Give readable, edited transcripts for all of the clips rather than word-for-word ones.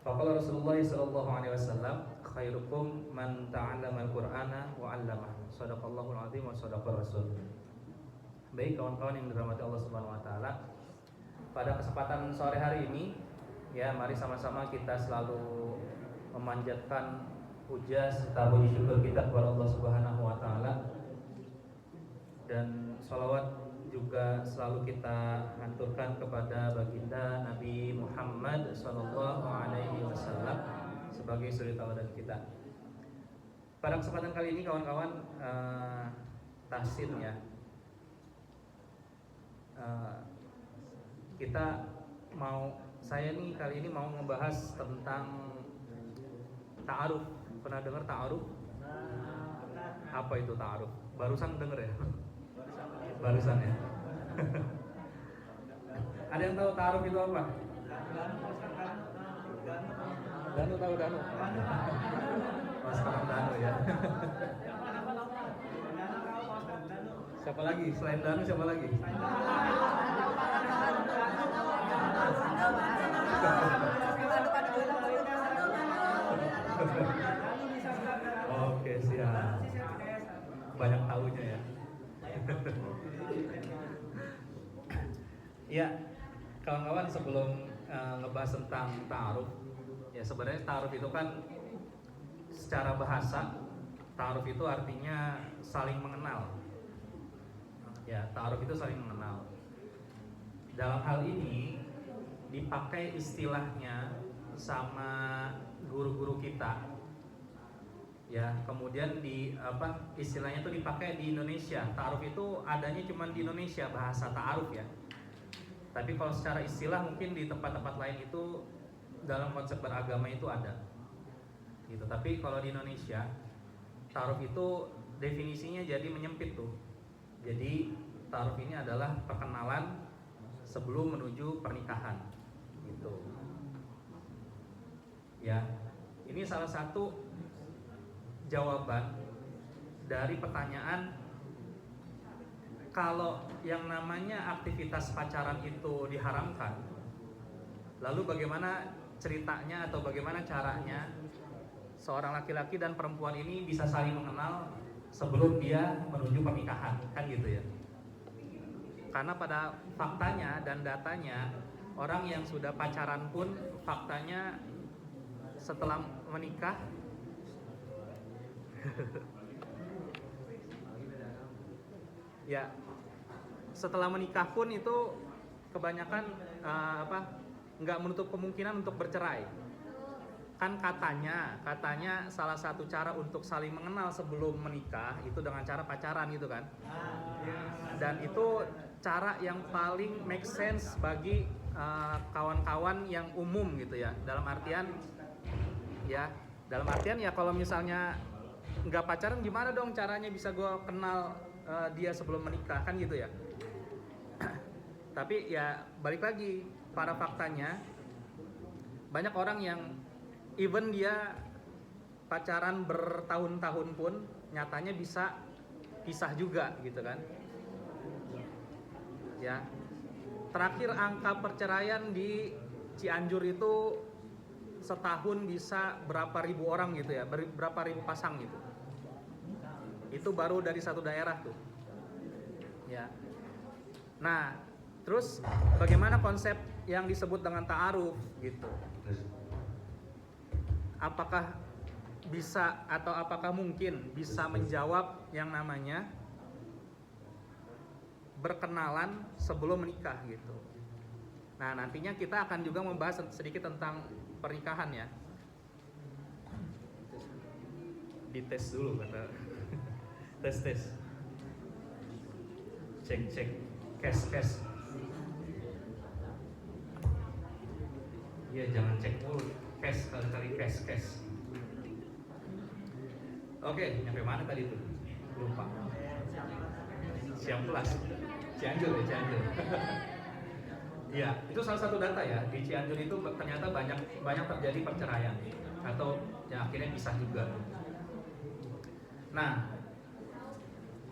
Faqala Rasulullah sallallahu alaihi wasallam, khairukum man ta'allama al-Qur'ana wa 'allamah. Shadaqallahul azim wa shadaqar rasul. Baik kawan-kawan yang dirahmati Allah Subhanahu wa taala, pada kesempatan sore hari ini ya mari sama-sama kita selalu memanjatkan puja serta puji syukur kita kepada Allah Subhanahu wa taala, dan sholawat juga selalu kita haturkan kepada baginda Nabi Muhammad sallallahu alaihi wasallam sebagai suri tauladan kita. Pada kesempatan kali ini kawan-kawan, tahsin ya, saya nih kali ini mau membahas tentang ta'aruf. Pernah dengar ta'aruf? Apa itu ta'aruf? Barusan denger ya? Barusan ya. Ada yang tahu ta'aruf itu apa? Danu tahu Danu? Oh, sekarang Danu ya. Siapa lagi? Selain Danu siapa lagi? Oke, siap. Banyak tahunya ya. Ya, kawan-kawan, sebelum ngebahas tentang ta'aruf, ya sebenarnya ta'aruf itu kan secara bahasa, ta'aruf itu artinya saling mengenal. Ya, ta'aruf itu saling mengenal. Dalam hal ini dipakai istilahnya sama guru-guru kita. Ya, kemudian istilahnya itu dipakai di Indonesia. Ta'aruf itu adanya cuma di Indonesia, bahasa ta'aruf ya. Tapi kalau secara istilah mungkin di tempat-tempat lain itu dalam konsep beragama itu ada. Gitu. Tapi kalau di Indonesia, ta'aruf itu definisinya jadi menyempit tuh. Jadi ta'aruf ini adalah perkenalan sebelum menuju pernikahan. Gitu. Ya, ini salah satu jawaban dari pertanyaan kalau yang namanya aktivitas pacaran itu diharamkan, lalu bagaimana ceritanya atau bagaimana caranya seorang laki-laki dan perempuan ini bisa saling mengenal sebelum dia menuju pernikahan, kan gitu ya. Karena pada faktanya dan datanya, orang yang sudah pacaran pun faktanya setelah menikah ya, setelah menikah pun itu kebanyakan nggak menutup kemungkinan untuk bercerai. Kan katanya salah satu cara untuk saling mengenal sebelum menikah itu dengan cara pacaran gitu kan. Dan itu cara yang paling make sense bagi kawan-kawan yang umum gitu ya. Dalam artian ya kalau misalnya nggak pacaran, gimana dong caranya bisa gue kenal dia sebelum menikah, kan gitu ya. Tapi ya balik lagi, pada faktanya banyak orang yang even dia pacaran bertahun-tahun pun nyatanya bisa pisah juga gitu kan. Ya, terakhir angka perceraian di Cianjur itu setahun bisa berapa ribu orang gitu ya, berapa ribu pasang gitu. Itu baru dari satu daerah tuh. Ya. Nah, terus bagaimana konsep yang disebut dengan ta'aruf gitu? Apakah bisa atau apakah mungkin bisa menjawab yang namanya berkenalan sebelum menikah gitu? Nah, nantinya kita akan juga membahas sedikit tentang pernikahan ya. Dites dulu kata. Tes. Cek. Kes. Iya, jangan cek mulu. Kes kali kes. Oke, nyampe mana tadi tuh? Lupa. Ciamplas. Cianjur. Iya, itu salah satu data ya. Di Cianjur itu ternyata banyak terjadi perceraian atau ya akhirnya pisah juga. Nah,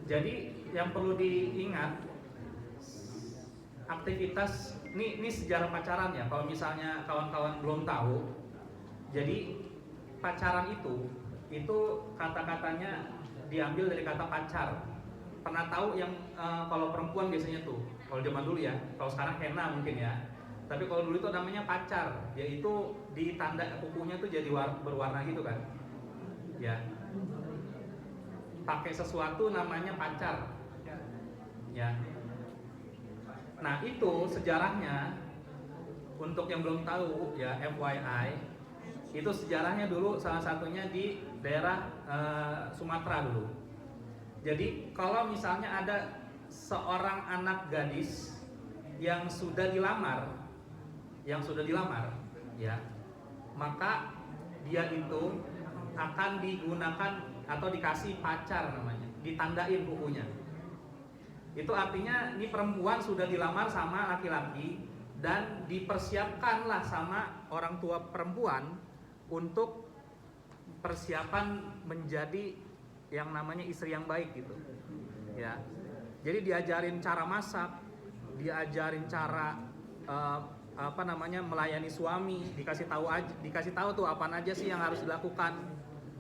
jadi yang perlu diingat, aktivitas ini sejarah pacaran ya. Kalau misalnya kawan-kawan belum tahu, Jadi pacaran itu kata-katanya diambil dari kata pacar. Pernah tahu yang kalau perempuan biasanya tuh, kalau zaman dulu ya, kalau sekarang henna mungkin ya. Tapi kalau dulu itu namanya pacar, yaitu di tanda kukunya tuh jadi berwarna gitu kan. Ya. Pakai sesuatu namanya pacar. Ya. Nah, itu sejarahnya untuk yang belum tahu ya, FYI, itu sejarahnya dulu salah satunya di daerah Sumatera dulu. Jadi kalau misalnya ada seorang anak gadis yang sudah dilamar, ya, maka dia itu akan digunakan atau dikasih pacar namanya, ditandain bukunya. Itu artinya ini perempuan sudah dilamar sama laki-laki dan dipersiapkanlah sama orang tua perempuan untuk persiapan menjadi yang namanya istri yang baik gitu. Ya. Jadi diajarin cara masak, diajarin cara melayani suami, dikasih tahu tuh apa aja sih yang harus dilakukan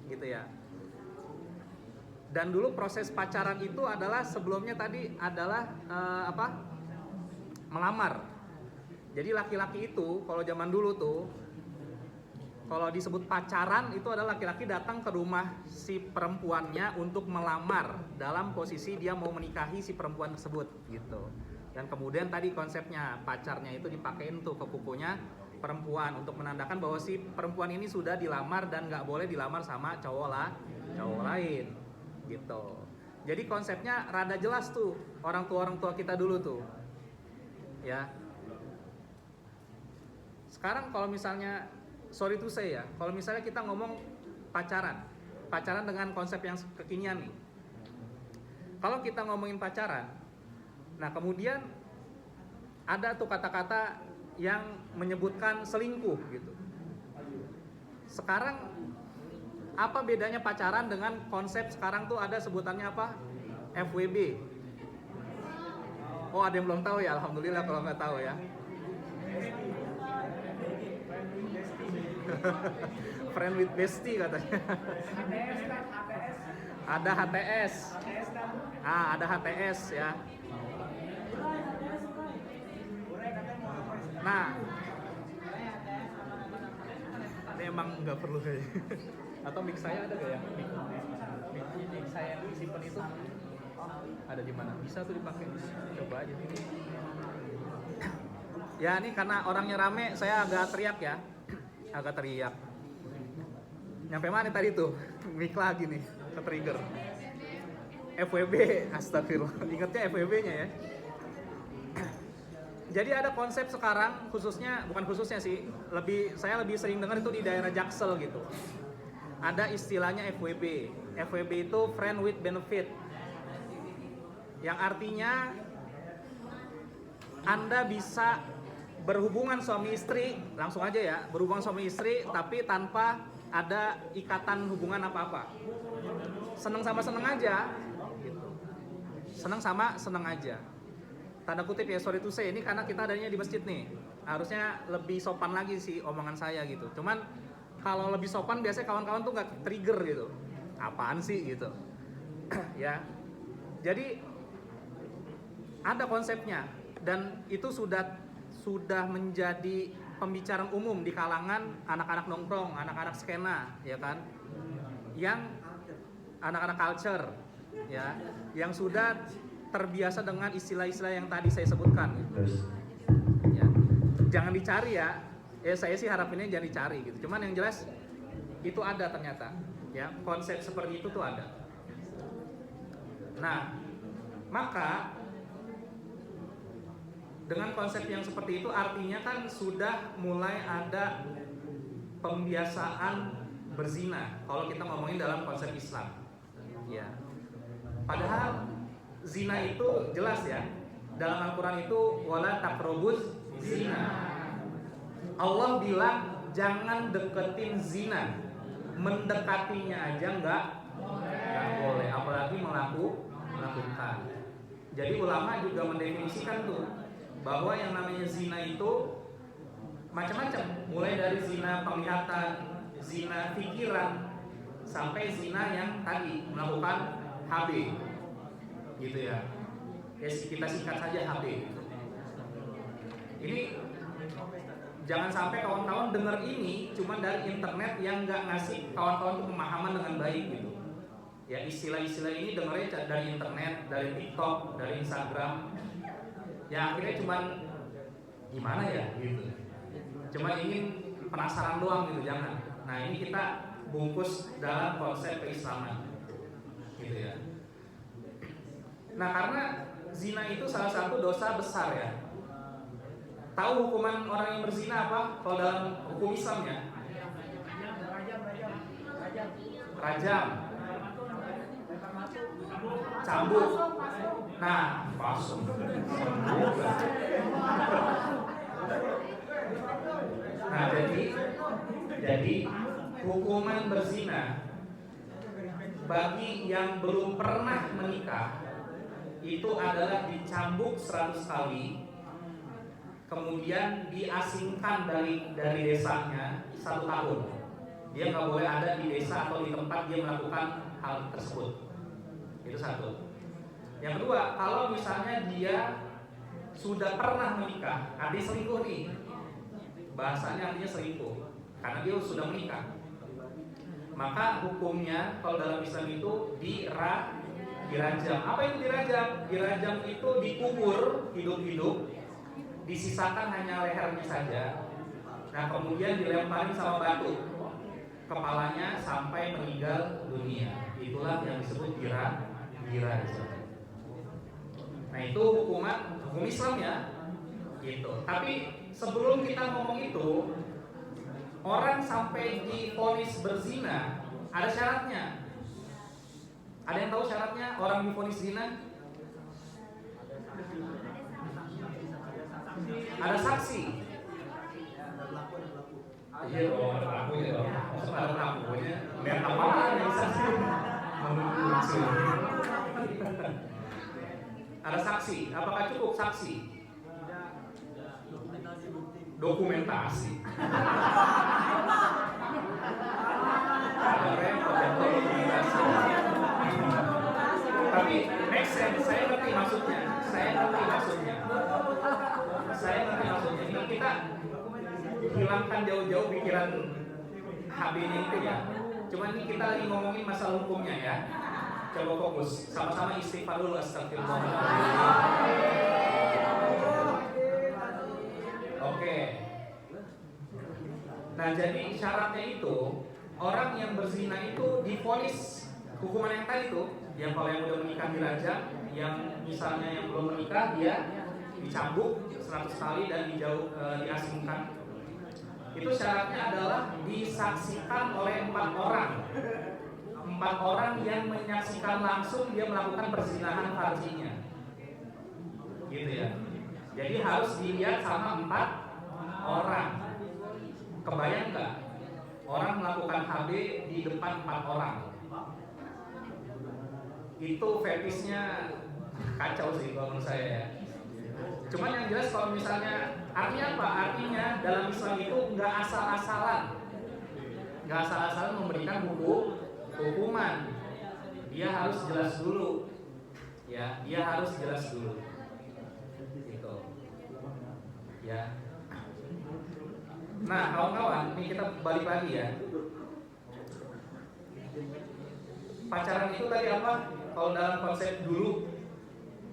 gitu ya. Dan dulu proses pacaran itu adalah sebelumnya tadi adalah melamar. Jadi laki-laki itu kalau zaman dulu tuh kalau disebut pacaran itu adalah laki-laki datang ke rumah si perempuannya untuk melamar dalam posisi dia mau menikahi si perempuan tersebut gitu. Dan kemudian tadi konsepnya pacarnya itu dipakein tuh ke kukunya perempuan untuk menandakan bahwa si perempuan ini sudah dilamar dan nggak boleh dilamar sama cowok lain gitu. Jadi konsepnya rada jelas tuh orang tua kita dulu tuh ya. Sekarang kalau misalnya sorry to say ya, kalau misalnya kita ngomong pacaran dengan konsep yang kekinian nih. Kalau kita ngomongin pacaran, nah kemudian ada tuh kata-kata yang menyebutkan selingkuh gitu. Sekarang apa bedanya pacaran dengan konsep sekarang tuh ada sebutannya apa? FWB. Oh ada yang belum tahu ya, alhamdulillah kalau nggak tahu ya. Friend with bestie katanya. Ada HTS. Ada HTS ya. Nah, ini emang nggak perlu kayaknya. Atau mic saya ada gak ya? Mic saya yang disimpan itu ada di mana? Bisa tuh dipakai. Coba aja. Ya ini karena orangnya rame, saya agak teriak ya. Nyampe mana tadi tuh? Mic lagi nih, ke-trigger. FWB, astagfirullah. Ingatnya FWB-nya ya. Jadi ada konsep sekarang bukan khususnya sih, saya lebih sering dengar itu di daerah Jaksel gitu. Ada istilahnya FWB. FWB itu friend with benefit. Yang artinya Anda bisa berhubungan suami istri, langsung aja ya, berhubungan suami istri tapi tanpa ada ikatan hubungan apa-apa. Seneng sama seneng aja gitu. Seneng sama seneng aja. Tanda kutip ya, sorry to say, ini karena kita adanya di masjid nih. Harusnya lebih sopan lagi sih omongan saya gitu. Cuman kalau lebih sopan biasanya kawan-kawan tuh nggak trigger gitu. Apaan sih gitu. Ya. Jadi ada konsepnya dan itu sudah menjadi pembicaraan umum di kalangan anak-anak nongkrong, anak-anak skena, ya kan? Yang anak-anak culture, ya, yang sudah terbiasa dengan istilah-istilah yang tadi saya sebutkan. Gitu. Ya. Jangan dicari ya. Saya sih harapinnya jangan dicari gitu. Cuman yang jelas itu ada ternyata, ya, konsep seperti itu tuh ada. Nah, maka dengan konsep yang seperti itu artinya kan sudah mulai ada pembiasaan berzina kalau kita ngomongin dalam konsep Islam. Ya. Padahal zina itu jelas ya. Dalam Al-Qur'an itu wala taqrabuz zina. Allah bilang jangan deketin zina. Mendekatinya aja nggak boleh, apalagi melakukan. Jadi ulama juga mendefinisikan tuh bahwa yang namanya zina itu macam-macam, mulai dari zina penglihatan, zina pikiran, sampai zina yang tadi melakukan HB, gitu ya. Ya kita singkat saja HB. Ini jangan sampai kawan-kawan dengar ini cuma dari internet yang nggak ngasih kawan-kawan itu pemahaman dengan baik gitu. Ya istilah-istilah ini dengarnya dari internet, dari TikTok, dari Instagram. Ya akhirnya cuman gimana ya gitu. Cuma ingin penasaran doang gitu, jangan. Nah ini kita bungkus dalam konsep keislaman, gitu ya. Nah karena zina itu salah satu dosa besar ya. Tahu hukuman orang yang berzina apa? Kalau dalam hukum Islam ya? Rajam, cambuk. Nah, pasung. Nah, jadi hukuman berzina bagi yang belum pernah menikah itu adalah dicambuk 100 kali, kemudian diasingkan dari desanya 1 tahun. Dia nggak boleh ada di desa atau di tempat dia melakukan hal tersebut. Itu satu. Yang kedua, kalau misalnya dia sudah pernah menikah, artinya selingkuh nih. Bahasanya artinya selingkuh, karena dia sudah menikah. Maka hukumnya kalau dalam Islam itu dirajam. Apa itu dirajam? Dirajam itu dikubur hidup-hidup, disisakan hanya lehernya saja. Nah kemudian dilemparin sama batu kepalanya sampai meninggal dunia. Itulah yang disebut dirajam. Nah itu hukum Islam ya, gitu. Tapi sebelum kita ngomong itu, orang sampai divonis berzina ada syaratnya. Ada yang tahu syaratnya orang divonis zina? Ada saksi. Iya, ada pelaku ya. Maksudnya ada pelakunya. Lihat apaan yang saksi? Ada saksi. Apakah cukup saksi? Dokumentasi. Ada repot yang dokumentasi. Tapi make sense, saya ngerti maksudnya. Ini kita hilangkan jauh-jauh pikiran HB-nya itu ya. Cuman ini kita lagi ngomongin masalah hukumnya ya. Coba fokus, sama-sama istighfar dulu, astagfirullahaladzim. Oke. Nah jadi syaratnya itu orang yang berzina itu divonis hukuman yang tadi tuh, yang kalau yang udah menikah dirajam, yang misalnya yang belum menikah dia dicambuk 100 kali dan diasingkan. Itu syaratnya adalah disaksikan oleh 4 orang. 4 orang yang menyaksikan langsung dia melakukan perzinahan farjinya. Gitu ya. Jadi harus dilihat sama 4 orang. Kebayang nggak? Orang melakukan HB di depan 4 orang. Itu fetisnya kacau sih kalau menurut saya ya. Cuman yang jelas kalau misalnya artinya apa? Artinya dalam Islam itu nggak asal-asalan memberikan hukuman. Dia harus jelas dulu, ya. Dia harus jelas dulu, gitu, ya. Nah kawan-kawan, ini kita balik lagi ya. Pacaran itu tadi apa? Kalau dalam konsep dulu,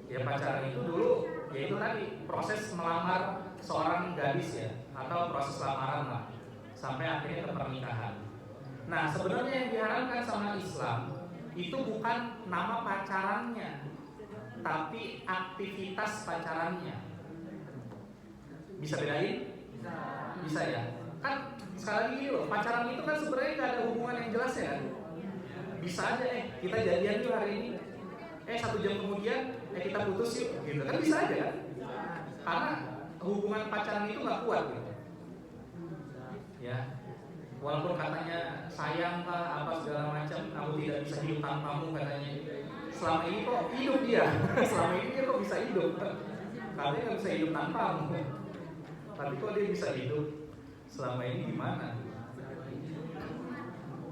ya pacaran itu dulu, yaitu tadi proses melamar seorang gadis ya, atau proses lamaran lah, sampai akhirnya ke pernikahan. Nah sebenarnya yang diharamkan sama Islam itu bukan nama pacarannya, tapi aktivitas pacarannya. Bisa bedain? Bisa ya. Kan sekali lagi loh, pacaran itu kan sebenarnya nggak ada hubungan yang jelas ya. Bisa aja kita jadian yuk hari ini. 1 jam kemudian kita putus yuk, gitu kan bisa aja kan? Karena hubungan pacaran itu nggak kuat gitu. Ya. Walaupun katanya sayang lah, apa segala macam, aku tidak bisa hidup tanpamu katanya. Selama ini kok hidup dia, selama ini dia kok bisa hidup. Katanya nggak bisa hidup tanpamu. Tapi kok dia bisa hidup? Selama ini gimana?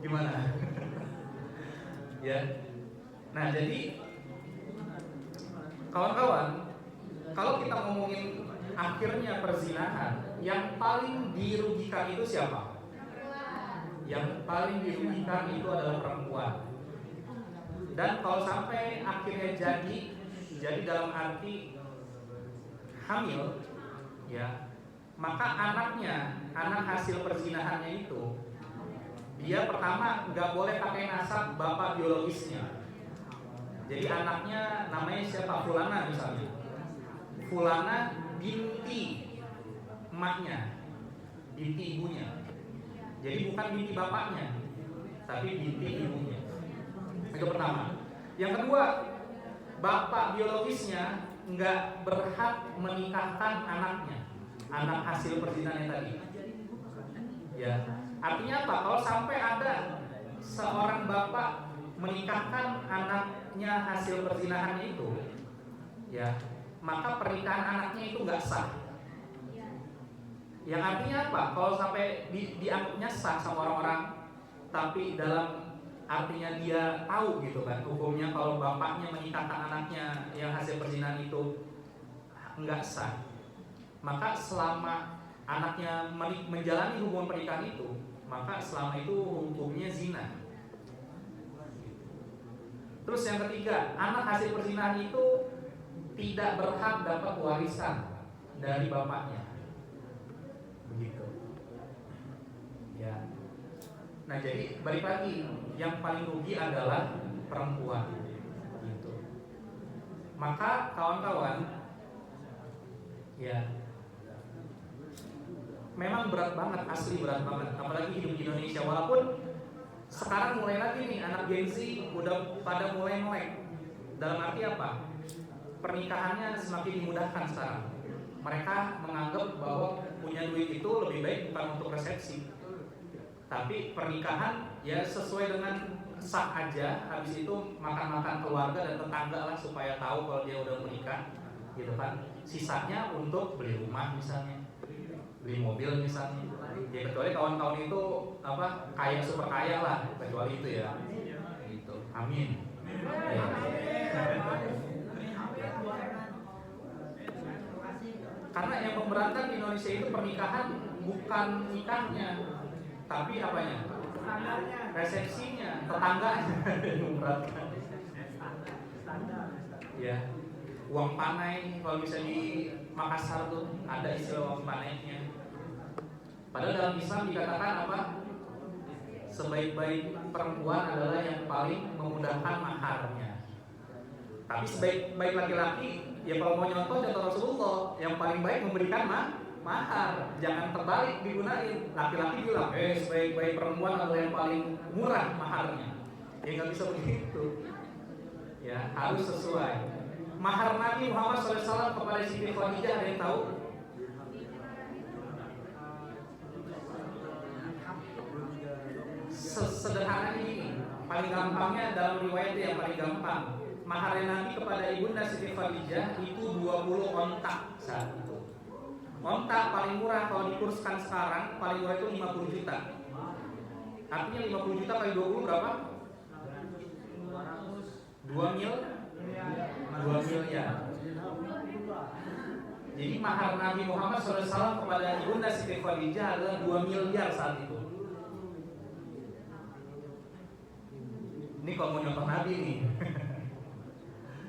Gimana? Ya. Nah, jadi kawan-kawan, kalau kita ngomongin akhirnya perzinahan, yang paling dirugikan itu siapa? Yang paling dirugikan itu adalah perempuan. Dan kalau sampai akhirnya jadi dalam arti hamil, ya, maka anak hasil perzinahannya itu, dia pertama nggak boleh pakai nasab bapak biologisnya. Jadi anaknya namanya siapa? Fulana misalnya. Fulana binti emaknya, binti ibunya. Jadi bukan binti bapaknya, tapi binti ibunya. Itu pertama. Yang kedua, bapak biologisnya nggak berhak menikahkan anaknya, anak hasil perzinahan tadi. Ya, artinya apa? Kalau sampai ada seorang bapak menikahkan anaknya hasil perzinahannya itu, ya, maka pernikahan anaknya itu nggak sah. Yang artinya apa? Kalau sampai dianggapnya sah sama orang-orang, tapi dalam artinya dia tahu gitu kan hukumnya kalau bapaknya menikahkan anaknya yang hasil perzinahan itu nggak sah, maka selama anaknya menjalani hubungan pernikahan itu, maka selama itu hukumnya zina. Terus yang ketiga, anak hasil perzinahan itu tidak berhak dapat warisan dari bapaknya. Begitu. Ya. Nah, jadi balik lagi, yang paling rugi adalah perempuan. Gitu. Maka kawan-kawan, ya, memang berat banget, asli berat banget, apalagi hidup di Indonesia. Walaupun sekarang mulai lagi nih anak Gen Z udah pada mulai melek. Dalam arti apa? Pernikahannya semakin dimudahkan sekarang. Mereka menganggap bahwa punya duit itu lebih baik bukan untuk resepsi, tapi pernikahan ya sesuai dengan sah aja. Habis itu makan-makan keluarga dan tetangga lah supaya tahu kalau dia udah menikah, gitu kan. Sisanya untuk beli rumah misalnya, beli mobil misalnya. Ya kecuali kawan-kawan itu apa kaya super kaya lah, kecuali itu ya. Gitu. Amin. Ya. Karena yang memberatkan di Indonesia itu pernikahan bukan nikahnya, tapi apanya? Resepsinya, tetangganya yang memberatkan. Ya. Uang panai, kalau bisa di Makassar tuh ada istilah uang panainya. Padahal dalam Islam dikatakan apa? Sebaik-baik perempuan adalah yang paling memudahkan maharnya. Tapi sebaik-baik laki-laki, ya kalau mau contoh Rasulullah, yang paling baik memberikan mahar. Jangan terbalik digunain. Laki-laki bilang, sebaik-baik perempuan adalah yang paling murah maharnya. Ya nggak bisa begitu. Ya harus sesuai. Mahar Nabi Muhammad SAW kepada Siti Khadijah ada yang tahu? Sederhananya ini, paling gampangnya dalam riwayat itu yang paling gampang. Mahar Nabi kepada ibunda Siti Khadijah itu 20 ontak saat itu. Ontak paling murah kalau dikurskan sekarang, paling murah itu 50 juta. Artinya 50 juta kali 20 berapa? 2 miliar. Jadi mahar Nabi Muhammad SAW kepada ibunda Siti Khadijah adalah 2 miliar saat itu. Ini kalau mau nyontoh Nabi nih.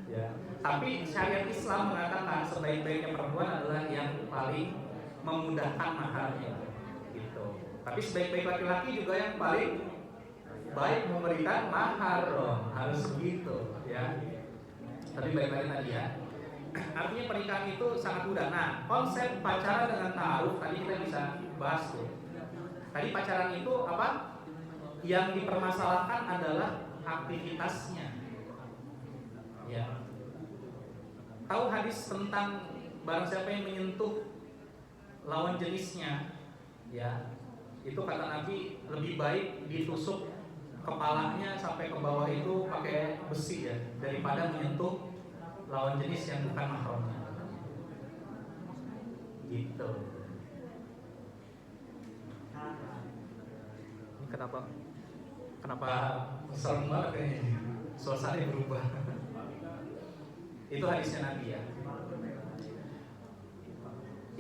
Ya. Tapi syariat Islam mengatakan sebaik-baiknya perempuan adalah yang paling memudahkan maharnya. Gitu. Tapi sebaik-baik laki-laki juga yang paling baik memberikan mahar dong. Harus begitu, ya. Tapi baik lagi tadi ya. Artinya pernikahan itu sangat mudah. Nah, konsep pacaran dengan ta'aruf tadi kita bisa bahas tuh. Tadi pacaran itu apa? Yang dipermasalahkan adalah aktivitasnya. Ya. Tahu hadis tentang barang siapa yang menyentuh lawan jenisnya, ya. Itu kata Nabi lebih baik ditusuk kepalanya sampai ke bawah itu pakai besi ya, daripada menyentuh lawan jenis yang bukan mahramnya. Gitu. Ini kenapa? Kenapa serem banget kayaknya? Suasana berubah. Itu hadisnya Nabi ya.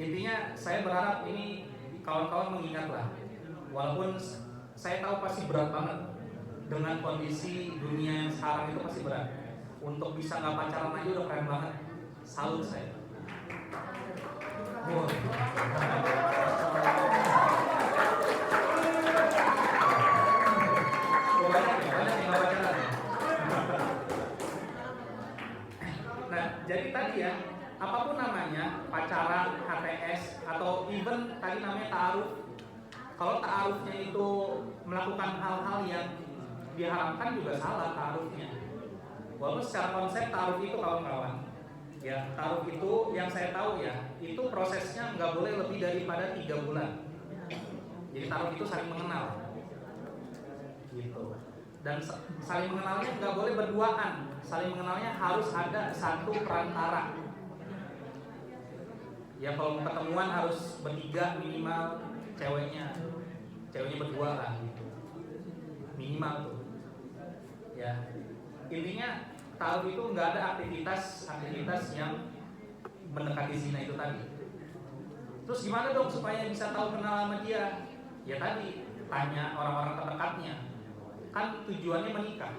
Intinya saya berharap ini kawan-kawan mengingatlah, walaupun saya tahu pasti berat banget dengan kondisi dunia yang sekarang itu pasti berat. Untuk bisa nggak pacaran aja udah keren banget. Salut saya. Wow. Banyak yang nggak pacaran. Nah, jadi tadi ya, apapun namanya, pacaran, HTS, atau even tadi namanya ta'aruf. Kalau ta'arufnya itu melakukan hal-hal yang diharamkan juga salah ta'arufnya. Walaupun secara konsep ta'aruf itu kawan-kawan, ya ta'aruf itu yang saya tahu ya, itu prosesnya nggak boleh lebih daripada 3 bulan. Jadi ta'aruf itu saling mengenal, gitu. Dan saling mengenalnya nggak boleh berduaan. Saling mengenalnya harus ada satu perantara. Ya kalau ketemuan harus bertiga minimal, ceweknya berdua lah gitu. Minimal tuh. Ya. Intinya ta'aruf itu nggak ada aktivitas yang mendekati zina itu tadi. Terus gimana dong supaya bisa tahu kenal sama dia? Ya tadi tanya orang-orang terdekatnya. Kan tujuannya menikah.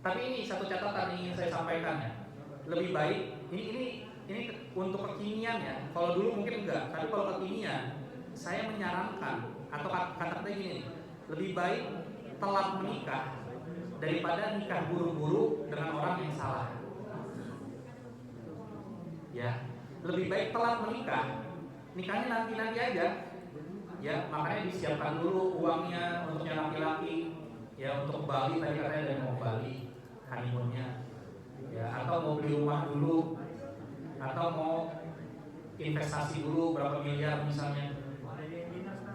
Tapi ini satu catatan yang ingin saya sampaikan ya. Lebih baik ini untuk kekinian ya. Kalau dulu mungkin enggak, tapi kalau kekinian saya menyarankan atau kata-kata gini, lebih baik telat menikah daripada nikah buru-buru dengan orang yang salah. Ya, lebih baik telat menikah. Nikahnya nanti aja. Ya, makanya disiapkan dulu uangnya untuk yang laki-laki. Ya, untuk Bali tadi katanya ada yang mau Bali honeymoonnya. Ya, atau mau beli rumah dulu, atau mau investasi dulu berapa miliar misalnya.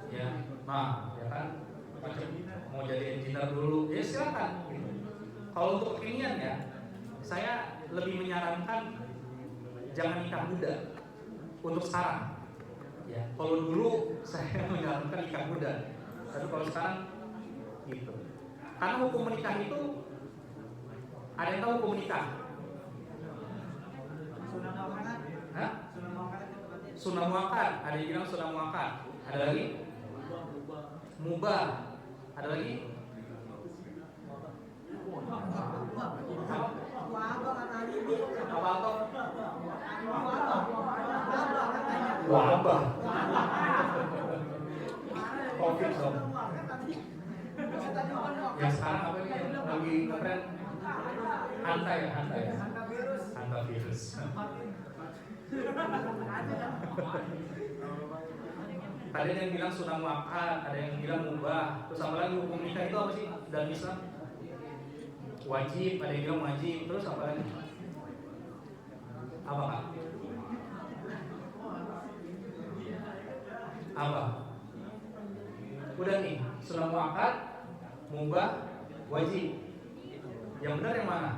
Ya, nah, ya kan, macam mau jadi engineer dulu, ya silakan. Kalau untuk kekinian ya, saya lebih menyarankan jangan nikah muda untuk sekarang. Ya, kalau dulu saya menyarankan nikah muda, tapi kalau sekarang gitu. Karena hukum menikah itu ada yang tahu hukum menikah? Hah? Sunnah muakkad, ada yang bilang sunnah muakkad. Ada lagi? Mubah. Ada lagi? Apa toh? Wabah. Covid dong. Yang sekarang apa nih yang lagi ngetren? Hanta virus. Ada yang bilang sunnah muakkad, ada yang bilang mubah. Terus apa lagi hukum nikah itu apa sih dalam Islam? Wajib, ada yang bilang wajib. Terus apa lagi? Apa Kak? Apa? Udah nih, sunnah muakkad, mubah, wajib. Yang benar yang mana?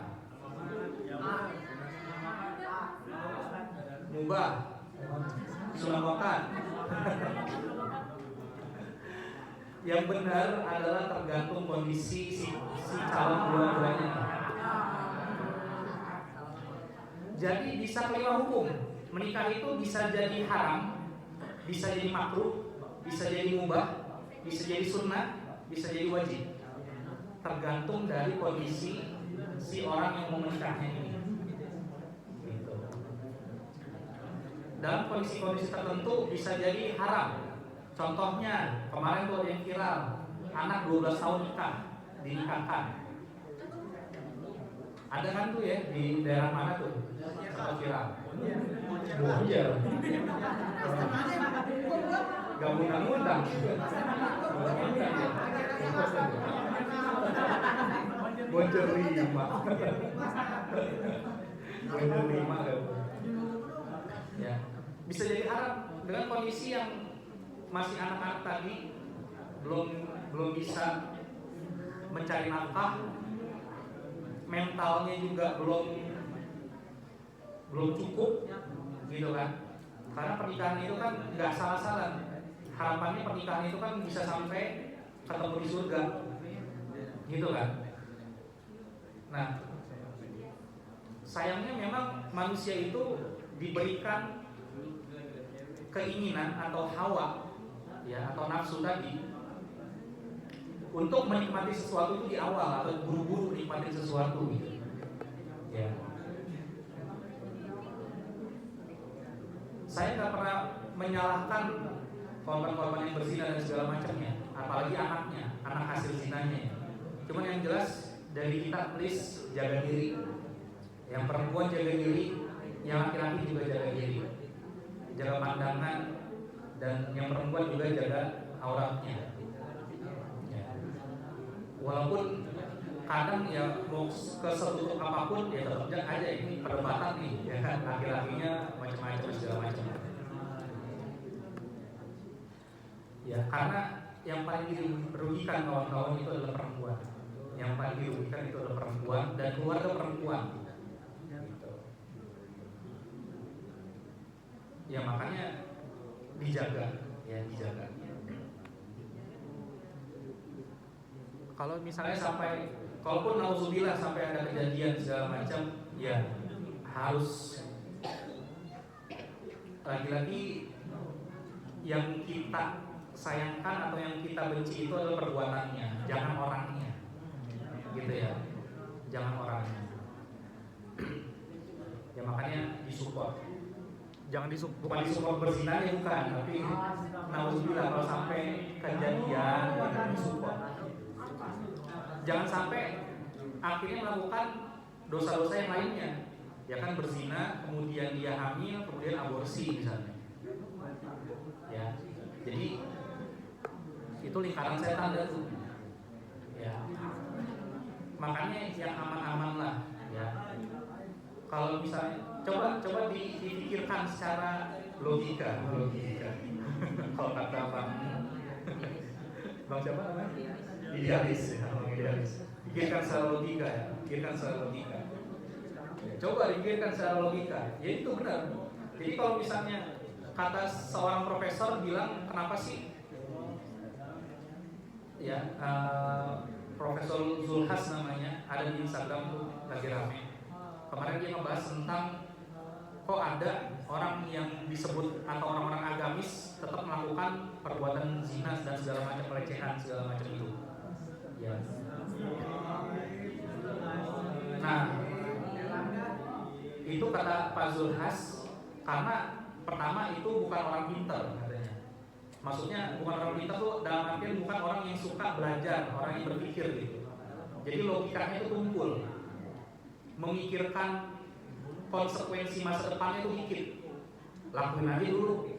Mubah, sunnah muakkad. Yang benar adalah tergantung kondisi si calon dua-duanya. Jadi bisa kelima hukum. Menikah itu bisa jadi haram, bisa jadi makruh, bisa jadi mubah, bisa jadi sunnah, bisa jadi wajib. Tergantung dari kondisi si orang yang mau menikahnya ini. Gitu. Dalam kondisi-kondisi tertentu bisa jadi haram. Contohnya kemarin tuh ada yang viral, anak 12 tahun dinikahkan. Ada kan tuh ya di daerah mana tuh? Sempat viral. Bocor. Gak undang-undang. Bocor 5. Bocor 5 ya. Bisa jadi haram dengan kondisi yang masih anak-anak tadi, belum bisa mencari nafkah, mentalnya juga belum cukup, gitu kan? Karena pernikahan itu kan nggak salah-salah. Harapannya pernikahan itu kan bisa sampai ketemu di surga, gitu kan? Nah, sayangnya memang manusia itu diberikan keinginan atau hawa, ya, atau nafsu tadi untuk menikmati sesuatu itu di awal atau buru-buru menikmati sesuatu, gitu. Ya. Saya nggak pernah menyalahkan korban-korban yang berzina dan segala macamnya, apalagi anaknya, anak hasil zinanya. Cuman yang jelas dari kita, please jaga diri. Yang perempuan jaga diri, yang laki-laki juga jaga diri. Jaga pandangan, dan yang perempuan juga jaga auratnya. Ya. Walaupun kadang ya mau kesetutup apapun ya tetap aja ini perdebatan nih, ya kan, laki-lakinya macam-macam segala macam. Ya, karena yang paling dirugikan kawan-kawan itu adalah perempuan. Yang paling dirugikan itu adalah perempuan dan keluarga perempuan. Gitu. Ya makanya dijaga, ya dijaga. Kalau misalnya sampai, kalaupun nauzubillah sampai ada kejadian segala macam, ya harus lagi-lagi yang kita sayangkan atau yang kita benci itu adalah perbuatannya, jangan orangnya, gitu ya, jangan orangnya. Ya makanya disupport, jangan bukan disupport berzina ya bukan, tapi nauzubillah kalau sampai kejadian disupport. Jangan sampai akhirnya melakukan dosa-dosa yang lainnya, ya kan, berzina, kemudian dia hamil, kemudian aborsi misalnya. Ya, jadi itu lingkaran setan itu. Ya, makanya yang aman-aman lah. Ya, kalau misalnya coba dipikirkan secara logika. Kalau kata Bang siapa namanya? Idealis, ya, idealis. Pikirkan secara logika, ya. Pikirkan secara logika. Coba dipikirkan secara logika. Ya itu benar. Jadi kalau misalnya kata seorang profesor bilang, kenapa sih? Ya, Profesor Zulhas namanya, ada di Instagram tuh lagi rame. Kemarin dia ngebahas tentang kok ada orang yang disebut atau orang-orang agamis tetap melakukan perbuatan zina dan segala macam pelecehan segala macam itu. Ya. Nah, itu kata Pak Zulhas, karena pertama itu bukan orang pintar katanya. Maksudnya bukan orang pintar tuh dalam artian bukan orang yang suka belajar, orang yang berpikir gitu. Jadi logikanya itu tumpul, memikirkan konsekuensi masa depannya itu dikit. Lakuin aja dulu,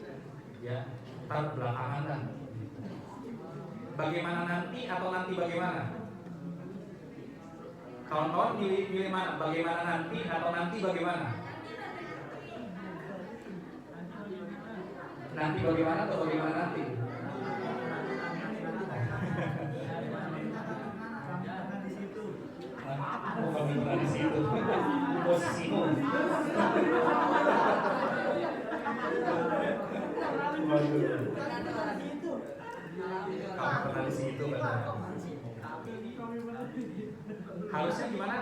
ya, ntar belakangan kan. Bagaimana nanti atau nanti bagaimana? Kawan-kawan pilih mana? Bagaimana nanti atau nanti bagaimana? Nanti bagaimana atau bagaimana nanti? Bukan beneran di situ. Posisimu. Kamu pernah di situ katanya. Harusnya gimana?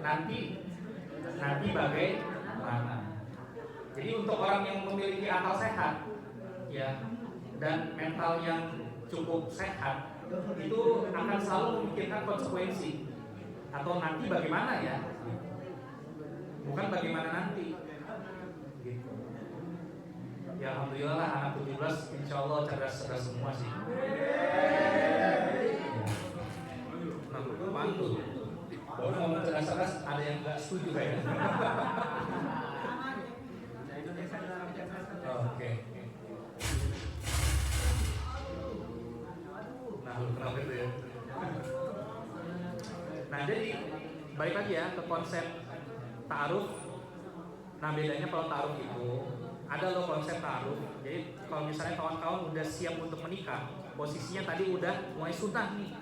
Nanti bagaimana? Jadi untuk orang yang memiliki akal sehat, ya, dan mental yang cukup sehat, itu akan selalu memikirkan konsekuensi atau nanti bagaimana ya, bukan bagaimana nanti. Gitu. Ya alhamdulillah lah anak 17 insya Allah cerdas semua sih. Nah, mantu. Baru ngomong cerdas ada yang nggak setuju kayaknya. Oke. Nah, kenapa itu ya? Nah, jadi balik lagi ya ke konsep ta'aruf. Nah, bedanya kalau ta'aruf itu ada loh konsep ta'aruf. Jadi kalau misalnya kawan-kawan udah siap untuk menikah, posisinya tadi udah mulai sunnah nih.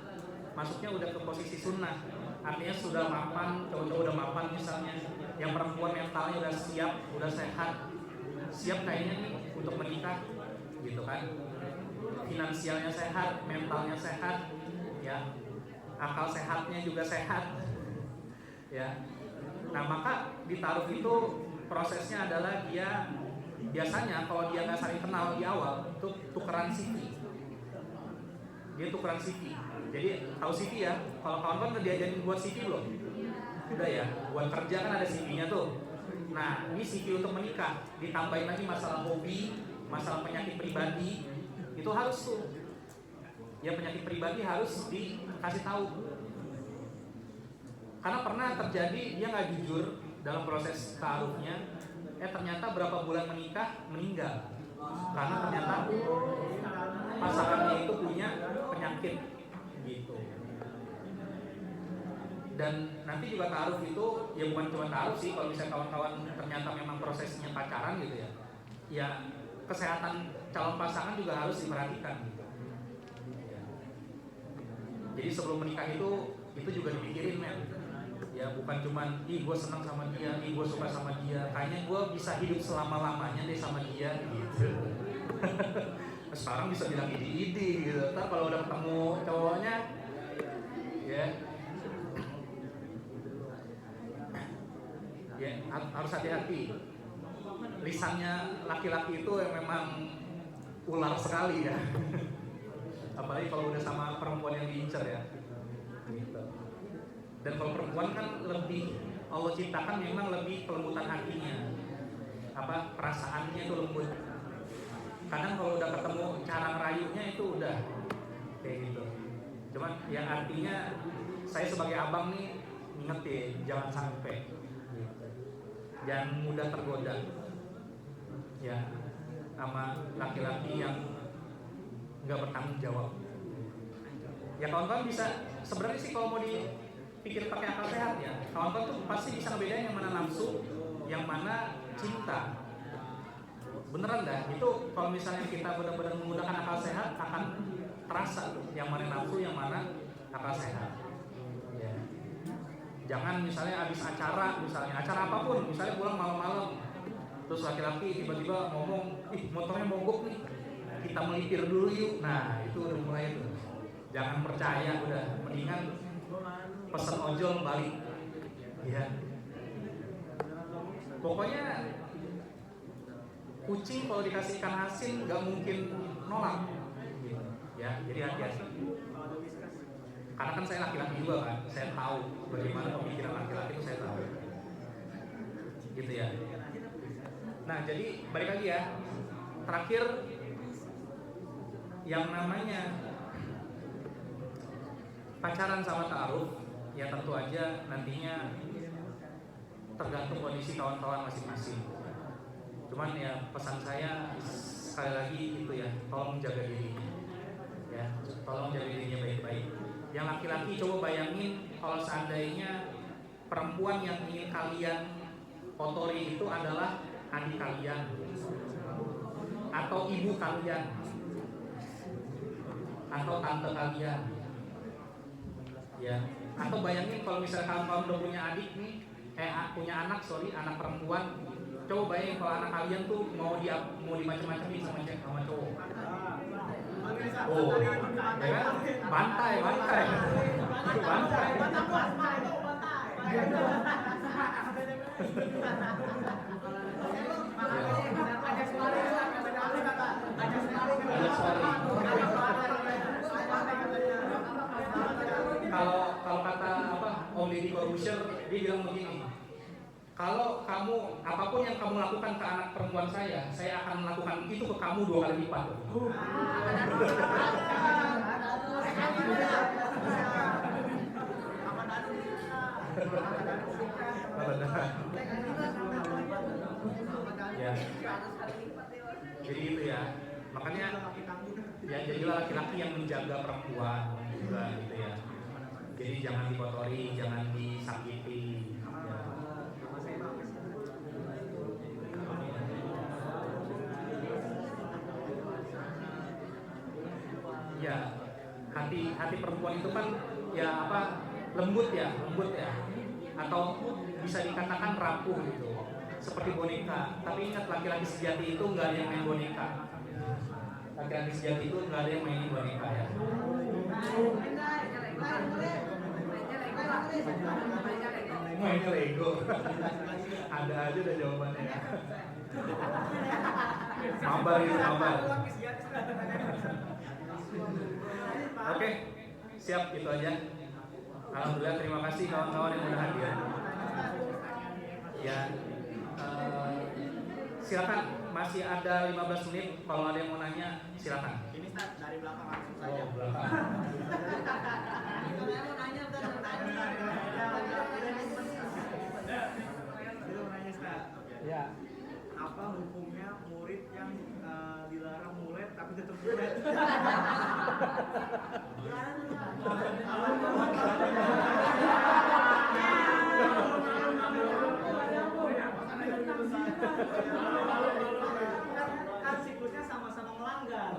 Masuknya udah ke posisi sunnah. Artinya sudah mapan, cowok-cowok udah mapan misalnya. Yang perempuan mentalnya udah siap, udah sehat, siap kayaknya nih untuk menikah, gitu kan? finansialnya sehat, mentalnya sehat, ya, akal sehatnya juga sehat, ya. Nah maka di taruh itu prosesnya adalah dia biasanya kalau dia nggak saling kenal di awal itu tukeran CV, dia tukeran CV. Jadi tahu CV ya, kalau kawan-kawan udah diajarin buat CV belum? Udah ya, buat kerja kan ada CV-nya tuh. Nah ini CV untuk menikah, ditambahin lagi masalah hobi, masalah penyakit pribadi, itu harus tuh. Ya penyakit pribadi harus dikasih tahu. Karena pernah terjadi dia nggak jujur dalam proses taarufnya, ternyata berapa bulan menikah meninggal karena ternyata pasangannya itu punya penyakit gitu. Dan nanti juga taaruf itu ya bukan cuma taaruf sih, kalau misalnya kawan-kawan ternyata memang prosesnya pacaran gitu ya, ya kesehatan calon pasangan juga harus diperhatikan gitu. Jadi sebelum menikah itu juga dipikirin men. Ya bukan cuman gue senang sama dia, gue suka sama dia, kayaknya gue bisa hidup selama-lamanya deh sama dia gitu. Sekarang bisa bilang idi gitu. Ntar kalau udah ketemu cowoknya ya harus hati-hati. Lisannya laki-laki itu yang memang ular sekali ya. Apalagi kalau udah sama perempuan yang diincar ya gitu. Dan kalau perempuan kan lebih, Allah ciptakan memang lebih kelembutan hatinya, perasaannya itu lembut. Kadang kalau udah ketemu cara ngerayunya itu udah kayak gitu. Cuman yang artinya saya sebagai abang nih ngingetin jangan sampai gitu. Jangan mudah tergoda ya sama laki-laki yang nggak bertanggung jawab. Ya kawan-kawan bisa sebenarnya sih kalau mau dipikir pakai akal sehat ya, kawan-kawan tuh pasti bisa ngebedain yang mana nafsu, yang mana cinta. Beneran dah, itu kalau misalnya kita benar-benar menggunakan akal sehat akan terasa tuh yang mana nafsu, yang mana akal sehat. Ya. Jangan misalnya habis acara apapun, misalnya pulang malam-malam, terus laki-laki tiba-tiba ngomong, motornya mogok nih, kita melipir dulu yuk. Nah itu udah mulai tuh. Jangan percaya, udah mendingan pesen ojol balik. Ya. Pokoknya kucing kalau dikasih ikan asin nggak mungkin nolak. Gitu. Ya, jadi hati-hati. Karena kan saya laki-laki juga kan, saya tahu bagaimana pemikiran laki-laki itu saya tahu. Gitu ya. Nah jadi balik lagi ya. Terakhir yang namanya pacaran sama ta'aruf ya tentu aja nantinya tergantung kondisi kawan-kawan masing-masing. Cuman ya pesan saya sekali lagi itu ya, tolong jaga diri ya, tolong jaga dirinya baik-baik. Yang laki-laki coba bayangin kalau seandainya perempuan yang ingin kalian kotori itu adalah adik kalian atau ibu kalian atau tante kalian ya, atau bayangin kalau misalnya kawan-kawan udah punya adik nih, punya anak perempuan, coba bayangin kalau anak kalian tuh mau dimacem-macemin sama cowok. Oh, ya kan? Bantai. Kalau kata Om Deddy Corbuzier, dia bilang begini, kalau kamu apapun yang kamu lakukan ke anak perempuan saya akan melakukan itu ke kamu 2 kali lipat. Ya. Jadi itu ya. Makanya ya jadilah laki-laki yang menjaga perempuan juga gitu ya. Jadi jangan dikotori, jangan disakiti. Ya, hati perempuan itu kan ya lembut ya, atau bisa dikatakan rapuh gitu, seperti boneka. Tapi ingat laki-laki sejati itu nggak ada yang main boneka. laki-laki sejati itu nggak ada yang mainin wanita ya. Mainnya Lego. Ada aja udah jawabannya ya. Mabar itu mabar. Oke, siap itu aja. Alhamdulillah, terima kasih kawan-kawan yang udah hadir. Ya, silakan, masih ada 15 menit. Kalau ada yang mau nanya, silakan. Ini Ustaz, dari belakang langsung saja. Oh, belakang. Ya. Apa hukumnya murid yang dilarang mulet tapi tetap mulet? Kan siklusnya sama-sama melanggar.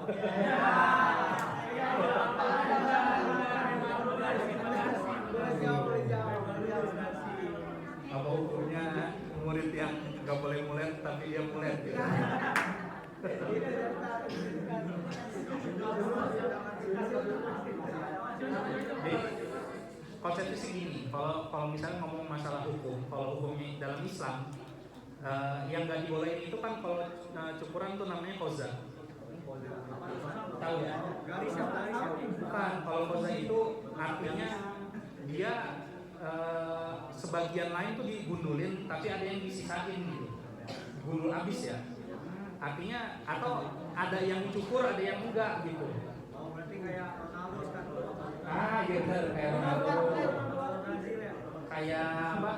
Apa hukumnya murid yang nggak boleh mulet tapi dia mulet gitu? Jadi konsepnya sih gini, kalau misalnya ngomong masalah hukum, kalau hukumnya dalam Islam yang nggak dibolehin itu kan kalau cukuran tuh namanya koza. Tahu ya? Bukan, kalau koza itu artinya dia sebagian lain tuh digundulin tapi ada yang disisain gitu, gundul abis ya. Artinya atau ada yang dicukur ada yang enggak gitu. Oh, berarti kayak Ronaldo kan? Gitu, kayak Ronaldo, kayak apa?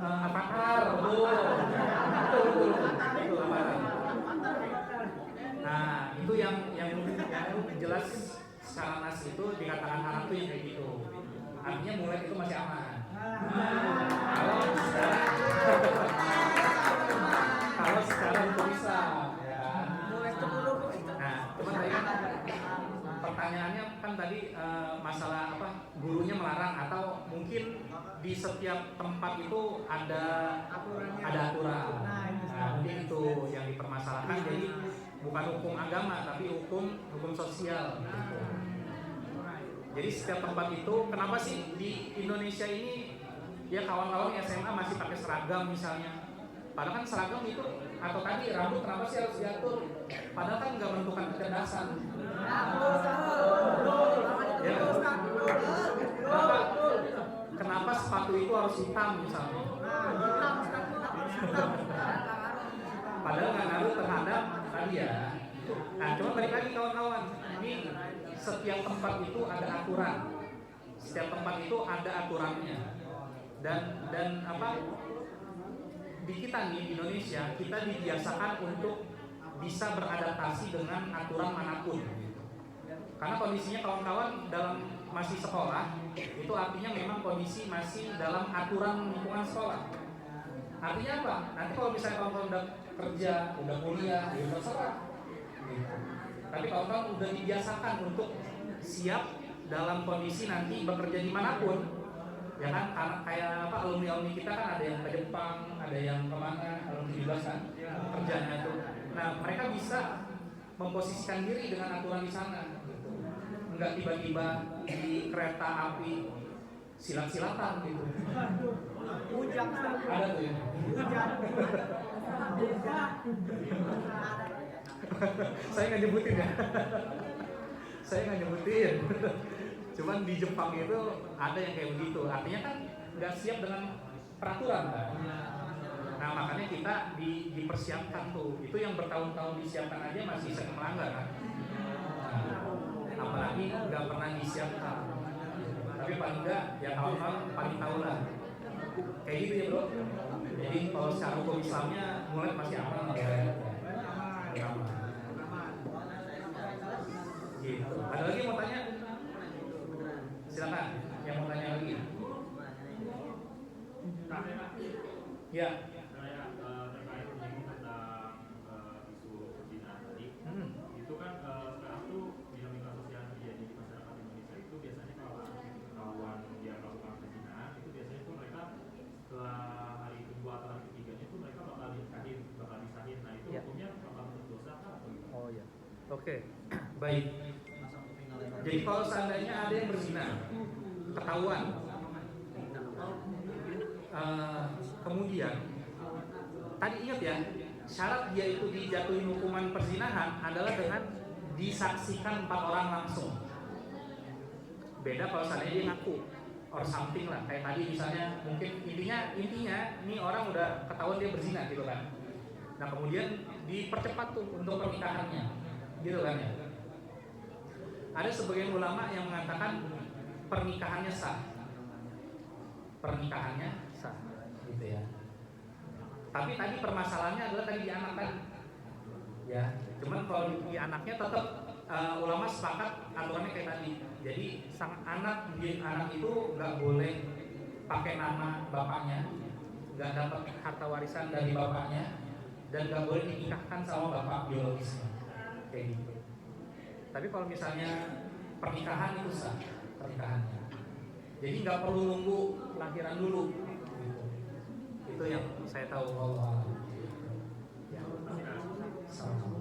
Avatar, betul. Nah, itu yang jelas secara nas itu dikatakan haram tuh yang kayak gitu. Artinya mulai itu masih aman. Kalau secara hukum Islam, ya. Nah, cuman tadi kan pertanyaannya kan tadi masalah apa? Gurunya melarang atau mungkin di setiap tempat itu ada aturan. Nah, mungkin itu yang dipermasalahkan. Jadi bukan hukum agama tapi hukum sosial. Gitu. Jadi setiap tempat itu, kenapa sih di Indonesia ini ya kawan-kawan SMA masih pakai seragam misalnya? Padahal kan seragam itu atau tadi rambut kenapa sih harus diatur? Padahal kan nggak menentukan kecerdasan. Ya, kenapa sepatu itu harus hitam misalnya? Padahal nggak ngaruh terhadap tadi ya. Nah, cuma balik lagi kawan-kawan, ini setiap tempat itu ada aturan, setiap tempat itu ada aturannya, dan apa? Di kita nih di Indonesia kita dibiasakan untuk bisa beradaptasi dengan aturan manapun. Karena kondisinya kawan-kawan dalam masih sekolah, itu artinya memang kondisi masih dalam aturan lingkungan sekolah. Artinya apa? Nanti kalau misalnya kawan-kawan udah kerja, udah kuliah, ya udah serah. Gitu. Tapi kawan-kawan udah dibiasakan untuk siap dalam kondisi nanti bekerja dimanapun, ya kan? Karena kayak apa alumni kita kan ada yang ke Jepang, ada yang kemana, alumni 17 kan kerjanya tuh. Nah mereka bisa memposisikan diri dengan aturan di sana. Enggak tiba-tiba di kereta api silat-silatan gitu. Ujang Ada tuh ya. Saya nggak nyebutin ya. Saya nggak nyebutin. Cuman di Jepang itu ada yang kayak begitu. Artinya kan nggak siap dengan peraturan kan. Nah makanya kita dipersiapkan tuh. Itu yang bertahun-tahun disiapkan aja masih sering melanggar kan. Apalagi nggak pernah disiapkan. Tapi paling nggak ya kawan-kawan paling tahu lah. Kayak gitu ya bro. Jadi kalau secara hukum Islamnya mulai masih aman lah ya. Aman. Gitu. Ada lagi yang mau tanya? Silakan. Yang mau tanya lagi? Ya. Saya terkait menyinggung tentang isu perzinaan tadi. Itu kan sekarang tuh dinamika sosial yang terjadi di masyarakat Indonesia itu biasanya kalau anak ketahuan dia melakukan perzinaan itu biasanya tuh mereka setelah hari kedua atau hari ketiganya itu mereka bakal disahin. Nah itu hukumnya bakal berdosa atau gimana? Oh ya. Oke, baik. Jadi kalau seandainya ada yang berzina, ketahuan, kemudian tadi ingat ya, syarat dia itu dijatuhin hukuman perzinahan adalah dengan disaksikan 4 orang langsung. Beda kalau seandainya dia ngaku or something lah, kayak tadi misalnya mungkin intinya ini orang udah ketahuan dia berzina gitu kan. Nah kemudian dipercepat tuh untuk pernikahannya, gitu kan ya. Ada sebagian ulama yang mengatakan pernikahannya sah, gitu ya. Tapi tadi permasalahannya adalah tadi di anak kan, ya. Cuman kalau di anaknya tetap ulama sepakat aturannya kayak tadi. Jadi sang anak itu nggak boleh pakai nama bapaknya, nggak dapat harta warisan dari bapaknya, dan nggak boleh dinikahkan sama bapak biologisnya, kayak gitu. Tapi kalau misalnya pernikahan itu sah pernikahannya. Jadi nggak perlu nunggu lahiran dulu. Gitu. Itu yang saya tahu. Allah. Ya. Sama.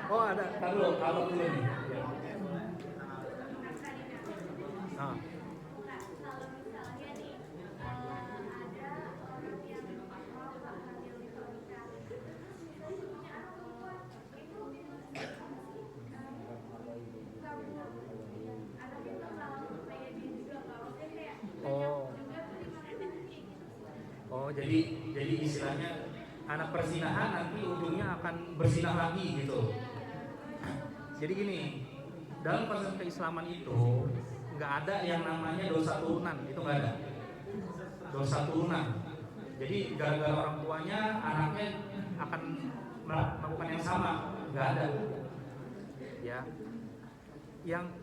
Oh ada, taruh dulu nih. Ya. Ah. Jadi istilahnya anak perzinahan nanti ujungnya akan berzinah lagi gitu. Jadi gini, dalam konsep keislaman itu nggak ada yang namanya dosa turunan, itu nggak ada. Dosa turunan. Jadi gara-gara orang tuanya anaknya akan melakukan yang sama, nggak ada. Ya,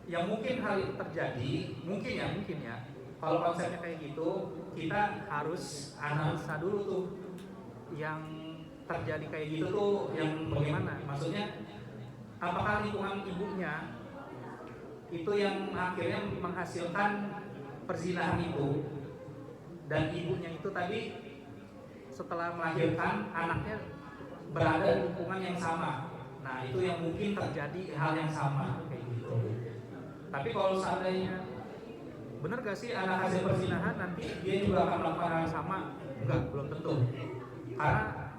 yang mungkin hal itu terjadi, mungkin ya. Kalau konsepnya kayak gitu, kita harus analisa dulu tuh yang terjadi kayak gitu tuh yang bagaimana. Maksudnya, apakah lingkungan ibunya itu yang akhirnya menghasilkan perzinahan itu, dan ibunya itu tadi setelah melahirkan anaknya berada di lingkungan yang sama. Nah itu yang mungkin terjadi hal yang sama kayak gitu. Tapi kalau seandainya benar gak sih anak hasil perzinahan nanti dia juga akan melakukan hal yang sama? Enggak, belum tentu. Karena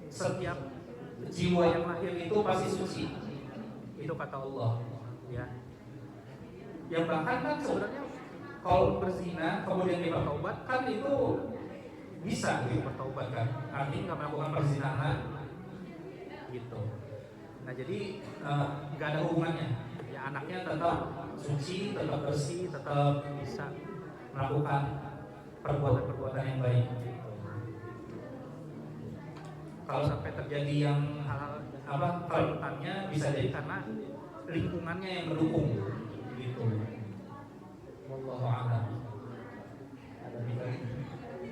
setiap jiwa yang lahir itu pasti suci. Itu kata Allah, ya. Yang bahkan kan sebenarnya kalau berzina kemudian dia bertaubat kan itu bisa bertaubat kan. Artinya nggak melakukan perzinahan, gitu. Nah jadi nggak ada hubungannya. Ya anaknya tetap suci, tetap bersih, tetap bisa melakukan perbuatan-perbuatan yang baik. Kalau sampai terjadi yang hal kelanjutannya bisa jadi karena lingkungannya yang mendukung, gitu. Wallahu a'lam.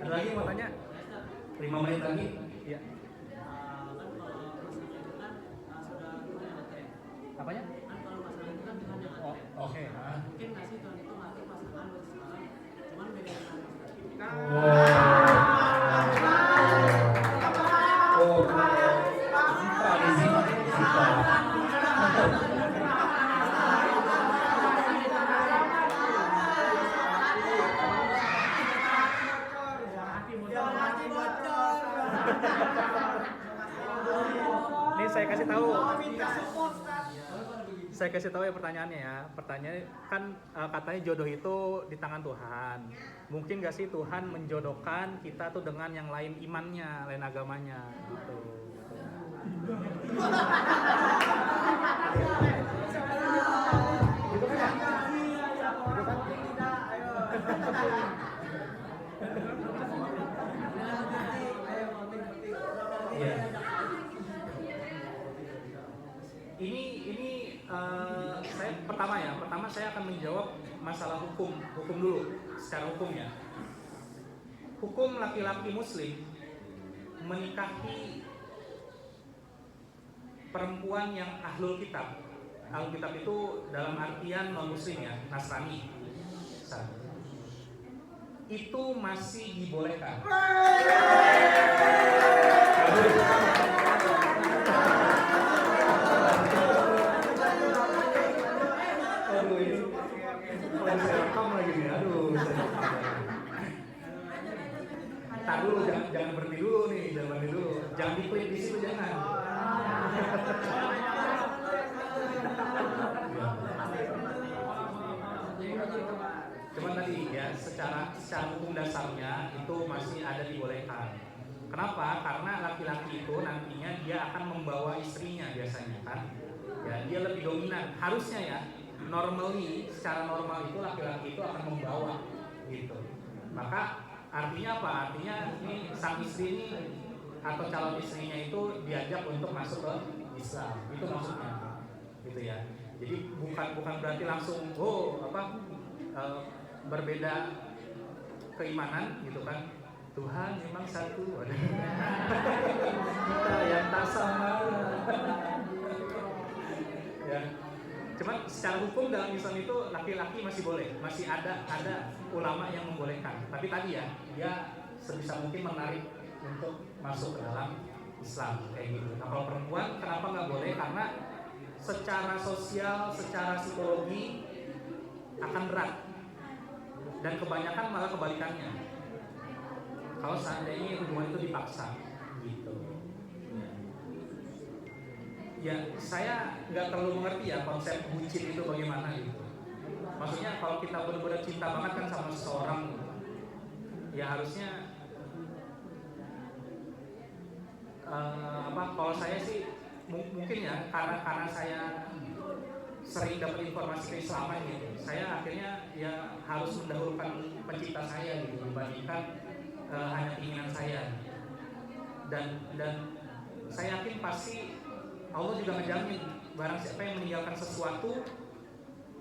Ada lagi mau tanya? 5 menit lagi? Iya. Apanya? Oke. Mungkin nggak sih Tuhan itu ngatur pasangan bersesuaian, cuman beda dengan Ini saya kasih tahu ya pertanyaannya ya. Pertanyaannya kan katanya jodoh itu di tangan Tuhan. Mungkin gak sih Tuhan menjodohkan kita tuh dengan yang lain imannya, lain agamanya gitu. Pertama saya akan menjawab masalah hukum dulu, secara hukum ya. Hukum laki-laki muslim menikahi perempuan yang ahlul kitab. Ahlul kitab itu dalam artian non muslim ya, Nasrani. itu masih dibolehkan. Aduh, ini saya rekam lagi nih. Aduh, Tar dulu, jangan berhenti dulu nih, jangan di-klik di situ, jangan. Cuman tadi ya, secara hukum dasarnya itu masih ada dibolehkan. Kenapa? Karena laki-laki itu nantinya dia akan membawa istrinya biasanya kan. Ya, dia lebih dominan. Harusnya ya, secara normal itu laki-laki itu akan membawa gitu. Maka artinya apa? Artinya ini sang istri ini atau calon istrinya itu diajak untuk masuk ke Islam. Itu maksudnya. Gitu ya. Jadi bukan berarti langsung berbeda keimanan gitu kan. Tuhan memang satu. Kita yang tak sama. Ya. Cuman secara hukum dalam Islam itu laki-laki masih boleh, masih ada ulama yang membolehkan. Tapi tadi ya, dia sebisa mungkin menarik untuk masuk ke dalam Islam kayak gitu. Nah kalau perempuan kenapa nggak boleh? Karena secara sosial, secara psikologi akan berat. Dan kebanyakan malah kebalikannya. Kalau seandainya hubungan itu dipaksa, gitu. Ya, saya nggak terlalu mengerti ya konsep bucin itu bagaimana gitu. Maksudnya kalau kita benar-benar cinta banget kan sama seseorang, ya harusnya kalau saya sih mungkin ya karena saya sering dapat informasi keislaman gitu, saya akhirnya ya harus mendahulukan pencipta saya gitu dibandingkan hanya keinginan saya. Dan saya yakin pasti Allah juga menjamin barang siapa yang meninggalkan sesuatu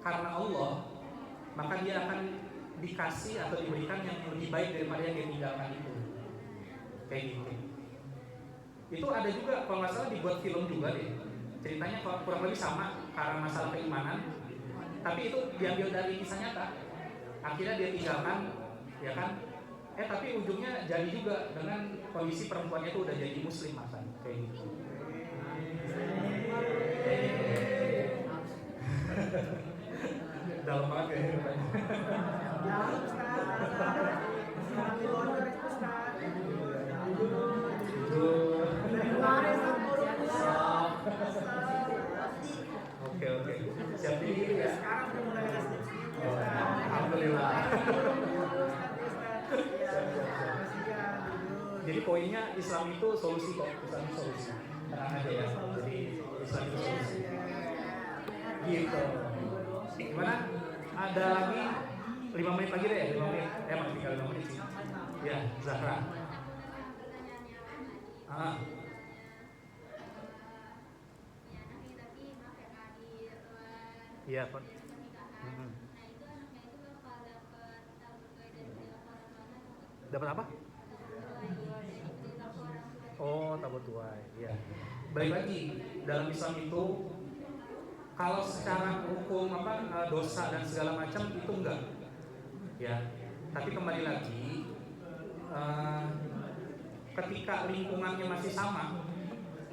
karena Allah, maka dia akan dikasih atau diberikan yang lebih baik daripada yang dia tinggalkan itu. Kayak gitu. Itu ada juga kalau nggak salah dibuat film juga deh. Ceritanya kurang lebih sama karena masalah keimanan, tapi itu diambil dari kisah nyata. Akhirnya dia tinggalkan, ya kan? Tapi ujungnya jadi juga dengan kondisi perempuannya itu udah jadi muslim makan kayak gitu. Dalam banget ya. Oke. Siap diri ya. Sekarang udah mulai ada Alhamdulillah. Jadi poinnya Islam itu solusi kok, Islam itu solusi. Tenang aja ya. Jadi Islam itu solusi. Gitu. Gimana? Ada lagi 5 menit lagi deh, 5 menit. Masih tinggal 5 menit sih. Ya, Zahra. Iya, Pak. Dapat apa? Oh, tabut tuai. Iya. Balik lagi dalam Islam itu kalau secara hukum dosa dan segala macam itu enggak. Ya. Tapi kembali lagi ketika lingkungannya masih sama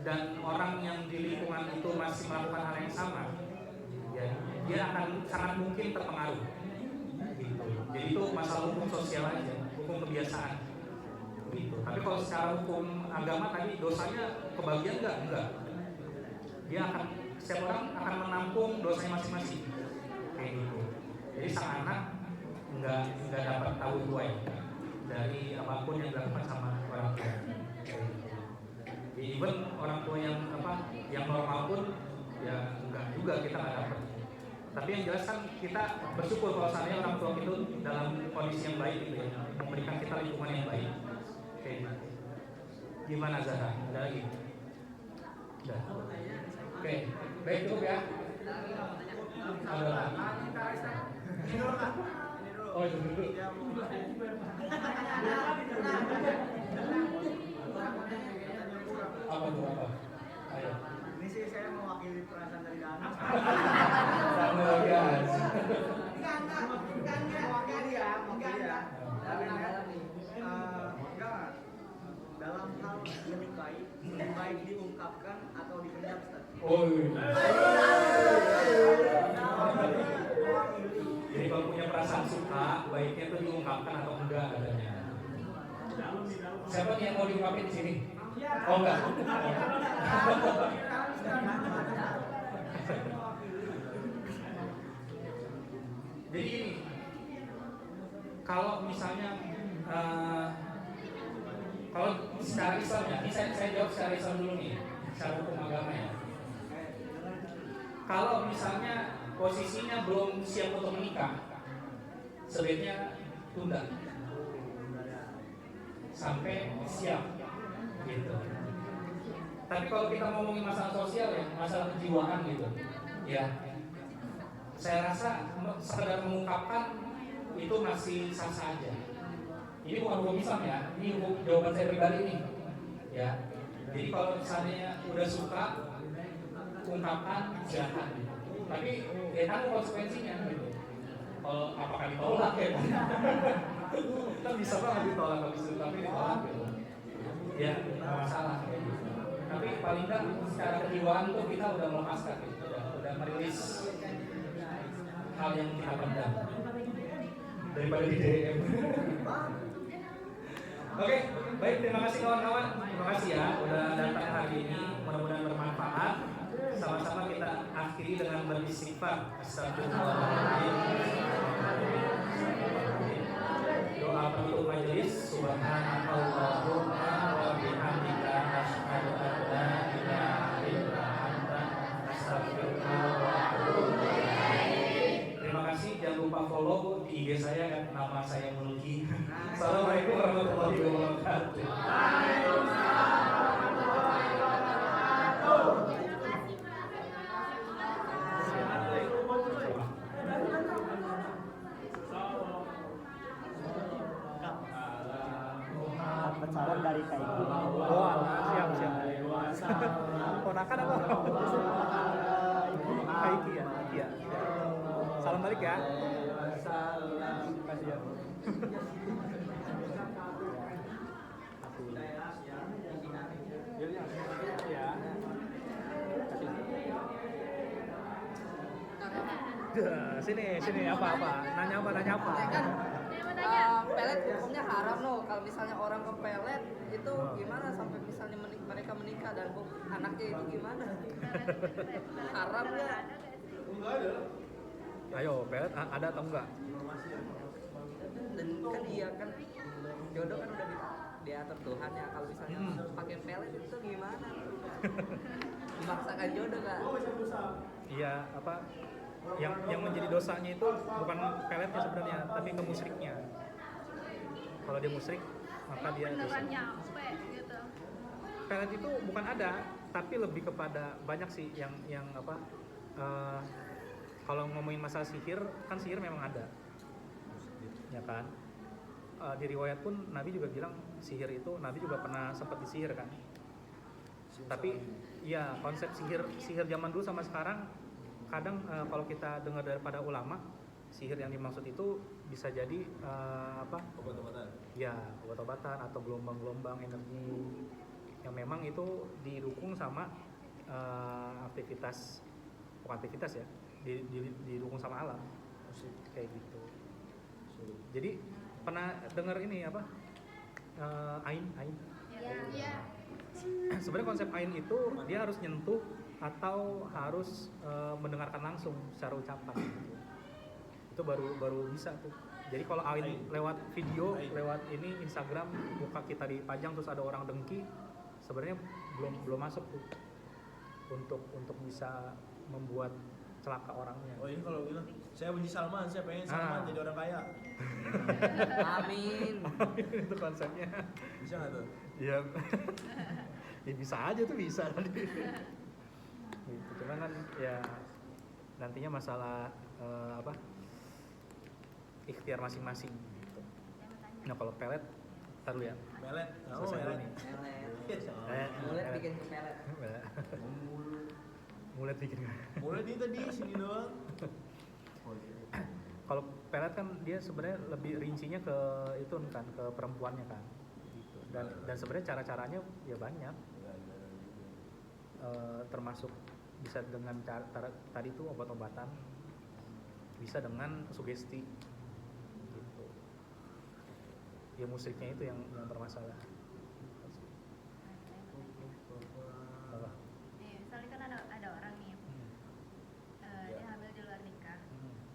dan orang yang di lingkungan itu masih melakukan hal yang sama, ya, dia akan sangat mungkin terpengaruh. Gitu. Jadi itu masalah hukum sosial aja, hukum kebiasaan. Gitu. Tapi kalau secara hukum agama tadi dosanya kebagian enggak. Setiap orang akan menampung dosanya masing-masing. Kayak gitu. Jadi sang anak enggak dapat tahu tuai dari apapun yang dilakukan sama orang tua. Even orang tua yang normal pun ya enggak juga kita nggak dapat. Tapi yang jelas kan kita bersyukur kalau seandainya orang tua itu dalam kondisi yang baik gitu ya, memberikan kita lingkungan yang baik. Oke. Gimana Zahra? Ada lagi? Udah. Oke. Baik cukup ya. Ada lagi. Oh itu dulu. Apa? Ayo. Ini sih saya mewakili perasaan dari Dana. Sama guys. Mewakili ya. Tapi Siapa nih yang mau diungkapin di sini? Oh enggak. Jadi gini, kalau misalnya kalau secara Islam ya, ini saya jawab secara Islam dulu nih, secara hukum agama ya. Kalau misalnya posisinya belum siap untuk menikah, sebaiknya tunda sampai siap, gitu. Tapi kalau kita ngomongin masalah sosial ya, masalah kejiwaan gitu, ya, saya rasa sekedar mengungkapkan itu masih sah-sah aja. Ini bukan hukum Islam ya, ini hukum jawaban saya pribadi nih, ya. Jadi kalau seandainya udah suka, ungkapkan silakan. Tapi ya tahu konsekuensinya gitu. Kalau apakah ditolak ya? Kan bisa banget ditolak habis itu, tapi ditolak gitu. Ya nggak masalah. Tapi paling nggak secara kejiwaan tuh kita udah melepaskan gitu, udah merilis hal yang kita pendam daripada di DM. Oke, baik, terima kasih kawan-kawan. Terima kasih ya udah datang hari ini. Mudah-mudahan bermanfaat. Sama-sama kita akhiri dengan beristighfar. Astagfirullahaladzim. Doa penutup majelis. Subhanakallahumma wa bihamdika asyhadu an la ilaha illa anta astaghfiruka wa atubu ilaik. Terima kasih, jangan lupa follow di IG saya kan, nama saya Mulki. Assalamualaikum warahmatullahi wabarakatuh. Salam dari Kaiki. Oh, siap. Ponakan apa? Kaiki ya. Iya. Salam balik ya. Kasih ya. Sini apa? Nanya apa? Pelet hukumnya haram loh. Kalau misalnya orang ke pelet itu gimana sampai misalnya mereka menikah dan anaknya itu gimana? Haram nggak? Ayo, pelet ada atau enggak? Dan kan iya kan jodoh kan udah diatur Tuhan ya. Kalau misalnya pakai pelet itu gimana? Dimaksakan jodoh kan? Iya, apa? Yang menjadi dosanya itu bukan peletnya sebenarnya, tapi ke musyriknya. Kalau dia musyrik, maka dia dosa. Beneran nyampe gitu. Pelet itu bukan ada, tapi lebih kepada banyak sih yang apa? Kalau ngomongin masalah sihir, kan sihir memang ada, ya kan? Di riwayat pun Nabi juga bilang sihir itu, Nabi juga pernah sempat disihir kan. Tapi ya konsep sihir zaman dulu sama sekarang kadang kalau kita dengar daripada ulama, sihir yang dimaksud itu bisa jadi apa? Obat-obatan. Ya, obat-obatan atau gelombang-gelombang energi yang memang itu didukung sama aktivitas, bukan aktivitas ya, didukung sama alam, kayak gitu. Jadi pernah dengar ini apa? Ain. Iya. Sebenarnya konsep ain itu dia harus nyentuh atau harus mendengarkan langsung secara ucapan gitu. Itu baru bisa tuh. Jadi kalau ain lewat video, lewat ini Instagram, muka kita dipajang terus ada orang dengki, sebenarnya belum masuk tuh untuk bisa membuat celaka orangnya. Oh, ini kalau bilang saya benci Salman, saya pengen Salman jadi orang kaya. Amin. Itu konsepnya. Bisa nggak tuh? Iya. Ya bisa aja tuh, bisa tadi. Gitu. Cuman kan ya nantinya masalah apa? Ikhtiar masing-masing gitu. Nah, kalau pelet ntar dulu ya. Pelet. Selesai dulu nih. Mulet bikin ke pelet. Mulet bikin. Mulai ini tadi sini doang. Kalau pelet kan dia sebenarnya lebih rincinya ke itu kan, ke perempuannya kan. Gitu. Dan sebenarnya cara-caranya ya banyak. Termasuk bisa dengan cara tadi itu obat-obatan, bisa dengan sugesti gitu. ya musyiknya itu yang bermasalah. Apa? Nih, misalnya kan ada orang nih, dia hamil di luar nikah,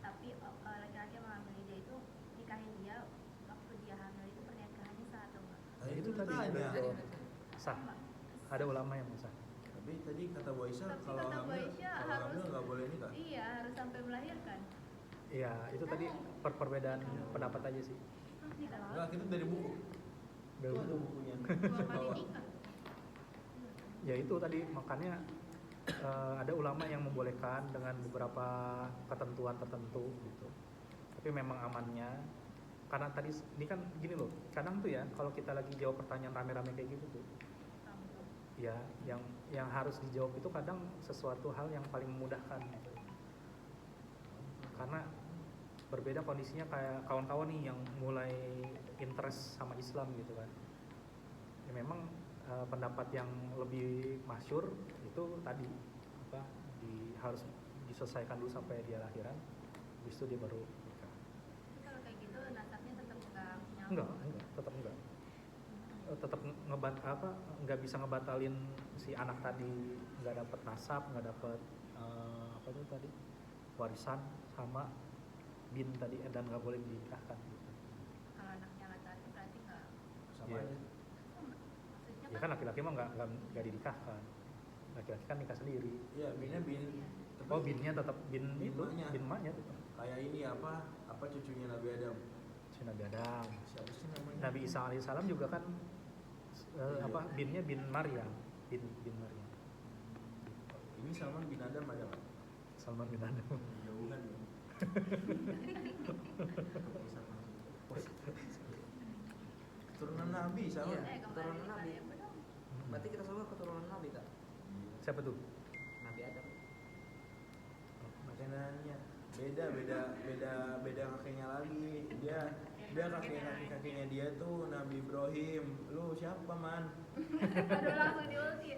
tapi laki-laki yang mengambil dia itu nikahin dia waktu dia hamil itu pernikahannya sah atau enggak? Nah, Itu tadi tanya. sah. Ada ulama yang sah. Tapi tadi kata Bu Aisyah Tapi kalau kata Bu hamil Aisyah kalau harus- hamil nggak boleh nikah. Iya, harus sampai melahirkan. Iya, itu tadi perbedaan pendapat aja sih. Nikah Enggak, kita dari buku. Dari Itu ada buku. bukunya. dua kali Bawa. nikah. Ya itu tadi makanya ada ulama yang membolehkan dengan beberapa ketentuan tertentu gitu. Tapi memang amannya karena tadi ini kan gini loh, kadang tuh ya kalau kita lagi jawab pertanyaan rame-rame kayak gitu tuh, ya yang harus dijawab itu kadang sesuatu hal yang paling memudahkan gitu. Karena berbeda kondisinya kayak kawan-kawan nih yang mulai interest sama Islam gitu kan. Ya memang pendapat yang lebih masyhur itu tadi apa harus diselesaikan dulu sampai dia lahiran, habis itu dia baru nikah. Tapi kalau kayak gitu nasabnya tetap nyambung. Enggak, tetap enggak. Tetap nggak bisa ngebatalin si anak tadi, nggak dapat nasab, nggak dapat apa itu tadi warisan sama bin tadi dan nggak boleh dinikahkan gitu. Kalau anaknya laki-laki berarti nggak. Sama Iya. aja. Maksudnya Ya kan laki-laki mah nggak dinikahkan, laki-laki kan nikah sendiri. Iya, binnya bin. Tapi Oh binnya tetap bin bin itu, emaknya. bin emaknya tetap. kayak ini apa cucunya Nabi Adam. Si Nabi Adam, Siapa sih namanya? Nabi Isa alaihissalam juga kan Iya. binnya bin Maryam, bin Maryam. Ini Salman bin Adam ada nggak? Salman bin Adam. Jauhan ya. Keturunan Nabi sama. Iya. kembali Keturunan Nabi. ya benar. Berarti kita semua keturunan Nabi kak. Siapa tuh? Nabi Adam. Makanannya beda kakeknya lagi. Dia kakeknya dia tuh Nabi Ibrahim. Lu siapa man? Aduh langsung diulti.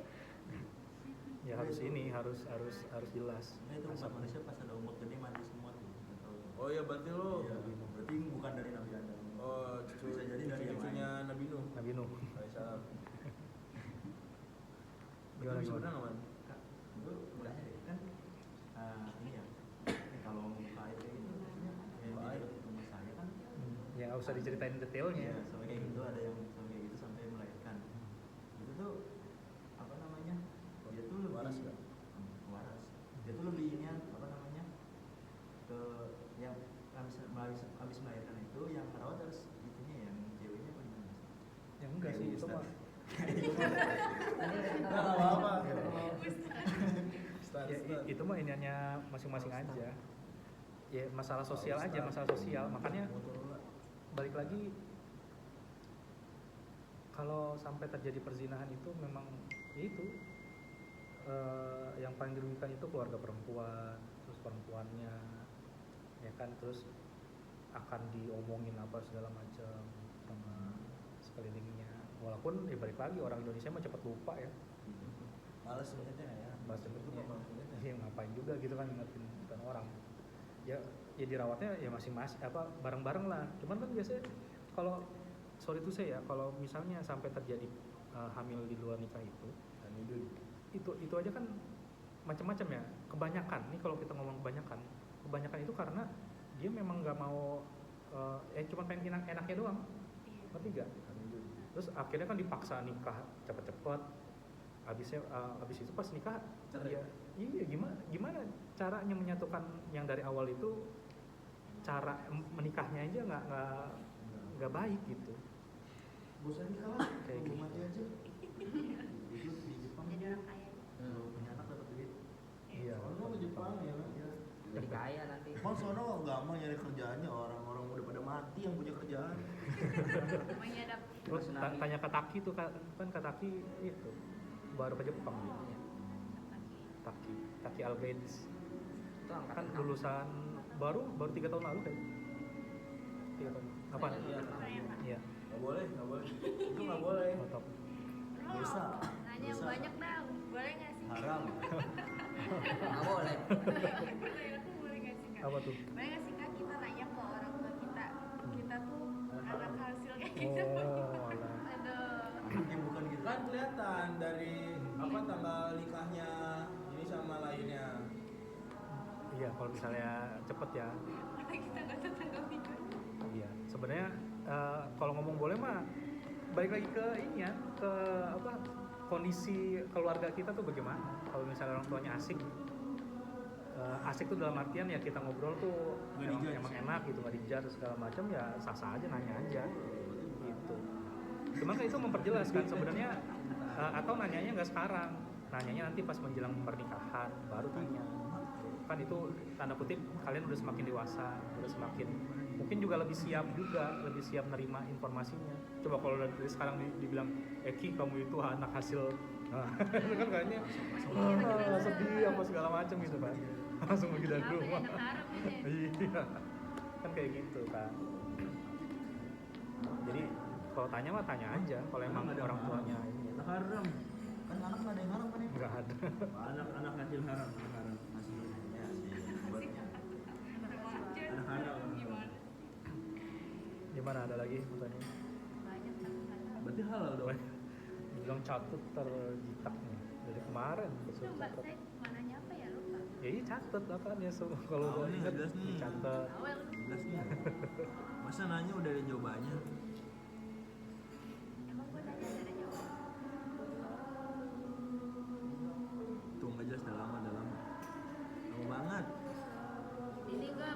Ya harus ini harus jelas. Nah itu umat Nasabnya. manusia pas ada umat gede mati semua tuh. Nggak tahu. Oh iya berarti lu. Iya, berarti bukan dari Nabi Adam. Oh Bisa jadi dari yang cucunya Nabi Nuh. Nabi Nuh. Alaihissalam. Gimana, Bisa gimana? benar nggak man? Kak, itu mulanya deh kan ini ya. Kalau membuka air kayak gitu, maksudnya yang Buka di air. dekat rumah saya kan. Ya nggak usah diceritain detailnya. Iya, sampai kayak gitu ada yang sampai kayak gitu sampai melahirkan. Itu tuh apa namanya? Dia tuh lebih Waras nggak? Waras. Dia tuh lebih ini apa namanya? Ke yang habis melahirkan itu yang merawat harus itunya yang ceweknya apa gimana? Ya enggak sih itu mah. Nggak apa-apa. Ya, itu mah iniannya masing-masing aja. Ya masalah sosial aja, masalah sosial. Makanya balik lagi kalau sampai terjadi perzinahan itu memang ya itu yang paling dirugikan itu keluarga perempuan, terus perempuannya, ya kan, terus akan diomongin apa segala macam sama sekelilingnya. Walaupun ya balik lagi orang Indonesia mah cepat lupa ya. Males sebenarnya ya. Bahasa Itu Indonesia. mah maksudnya. Ya ngapain juga gitu kan ngingetin orang. Ya dirawatnya ya masing-masing apa bareng-bareng lah. Cuman kan biasanya kalau sorry tuh saya ya kalau misalnya sampai terjadi hamil di luar nikah itu aja kan macam-macam ya. Kebanyakan nih kalau kita ngomong kebanyakan itu karena dia memang nggak mau cuma pengen enaknya doang. Ngerti nggak? Terus akhirnya kan dipaksa nikah cepet-cepet. Habis itu pas nikah Cerai. iya gimana caranya menyatukan yang dari awal itu cara menikahnya aja nggak baik gitu. Bosan nikah lah, Kayak tunggu gitu. mati aja. Itu di Jepang Jadi orang kaya. kalau punya anak dapat duit. Iya. Soalnya ke Jepang ya kan. Jadi kaya nanti. Bang sono gampang nyari kerjaannya orang-orang udah pada mati yang punya kerjaan. Namanya ada Terus tanya ke Taki tuh kan Taki itu baru ke Jepang dia. Taki Albenz Itu angkatan kan enam. lulusan baru 3 tahun lalu kayak 3 tahun apa? Iya. Iya. Nggak boleh. Itu nggak boleh. Mantap. Dosa. Nanya yang Dosa. banyak dah. Boleh nggak sih? Haram. Nggak boleh. Aku boleh nggak sih kak? Apa tuh? Boleh nggak sih kak kita nanya ke orang tua kita tuh anak hasil kayak gitu. Oh, alah. Aduh. Anaknya bukan gitu. Kan kelihatan dari apa tanggal nikahnya ini sama lainnya. Iya, kalau misalnya cepet ya. Kita nggak tetangga nikah. Iya, sebenarnya kalau ngomong boleh mah balik lagi ke ini ya, ke apa kondisi keluarga kita tuh bagaimana. Kalau misalnya orang tuanya asik, asik tuh dalam artian ya kita ngobrol tuh emang enak gitu, nggak dijudge segala macam ya sah-sah aja, nanya aja gitu. Cuman kan itu memperjelas kan sebenarnya atau nanyanya nggak sekarang, nanyanya nanti pas menjelang pernikahan baru tanya. Kan itu tanda kutip kalian udah semakin dewasa, udah semakin mungkin juga lebih siap nerima informasinya. Coba kalau dari sekarang dibilang Eki kamu itu anak hasil, nah, itu kan kayaknya sedih apa segala macam gitu kan, langsung pergi dari rumah. Anak harap gitu ya. Iya, kan kayak gitu kan. Jadi kalau tanya mah tanya aja, kalau emang orang tuanya ini Anak haram. Kan anak nggak ada yang haram kan ya? nggak ada. Anak hasil haram, anak haram. Hasilnya sih buatnya. Anak haram. Gimana ada lagi pertanyaan? Banyak tapi nggak tahu. Berarti halal dong. Bilang catet terjitak nih dari kemarin Itu disuruh mbak catet. saya mananya apa ya lupa. Ya iya catet apa nih kalau Tahu udah nih, ingat jelas nih. catet. Awal Jelas nih. Masa nanya udah ada jawabannya? emang gue nanya ada jawaban. Tuh nggak jelas, udah lama. Lama banget. Ini gue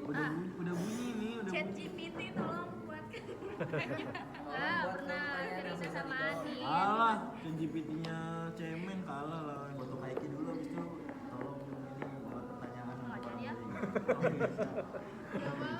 Udah bunyi nih, udah chat bunyi. GPT tolong buatkan. Tolong buat Pernah pertanyaan yang cerita bisa sama dijawab. Adi. Alah, ChatGPT-nya cemen kalah lah. Foto Kaiki dulu habis itu tolong ini buat pertanyaan. Oh, jadi ya? Oh, bisa. Ya bang.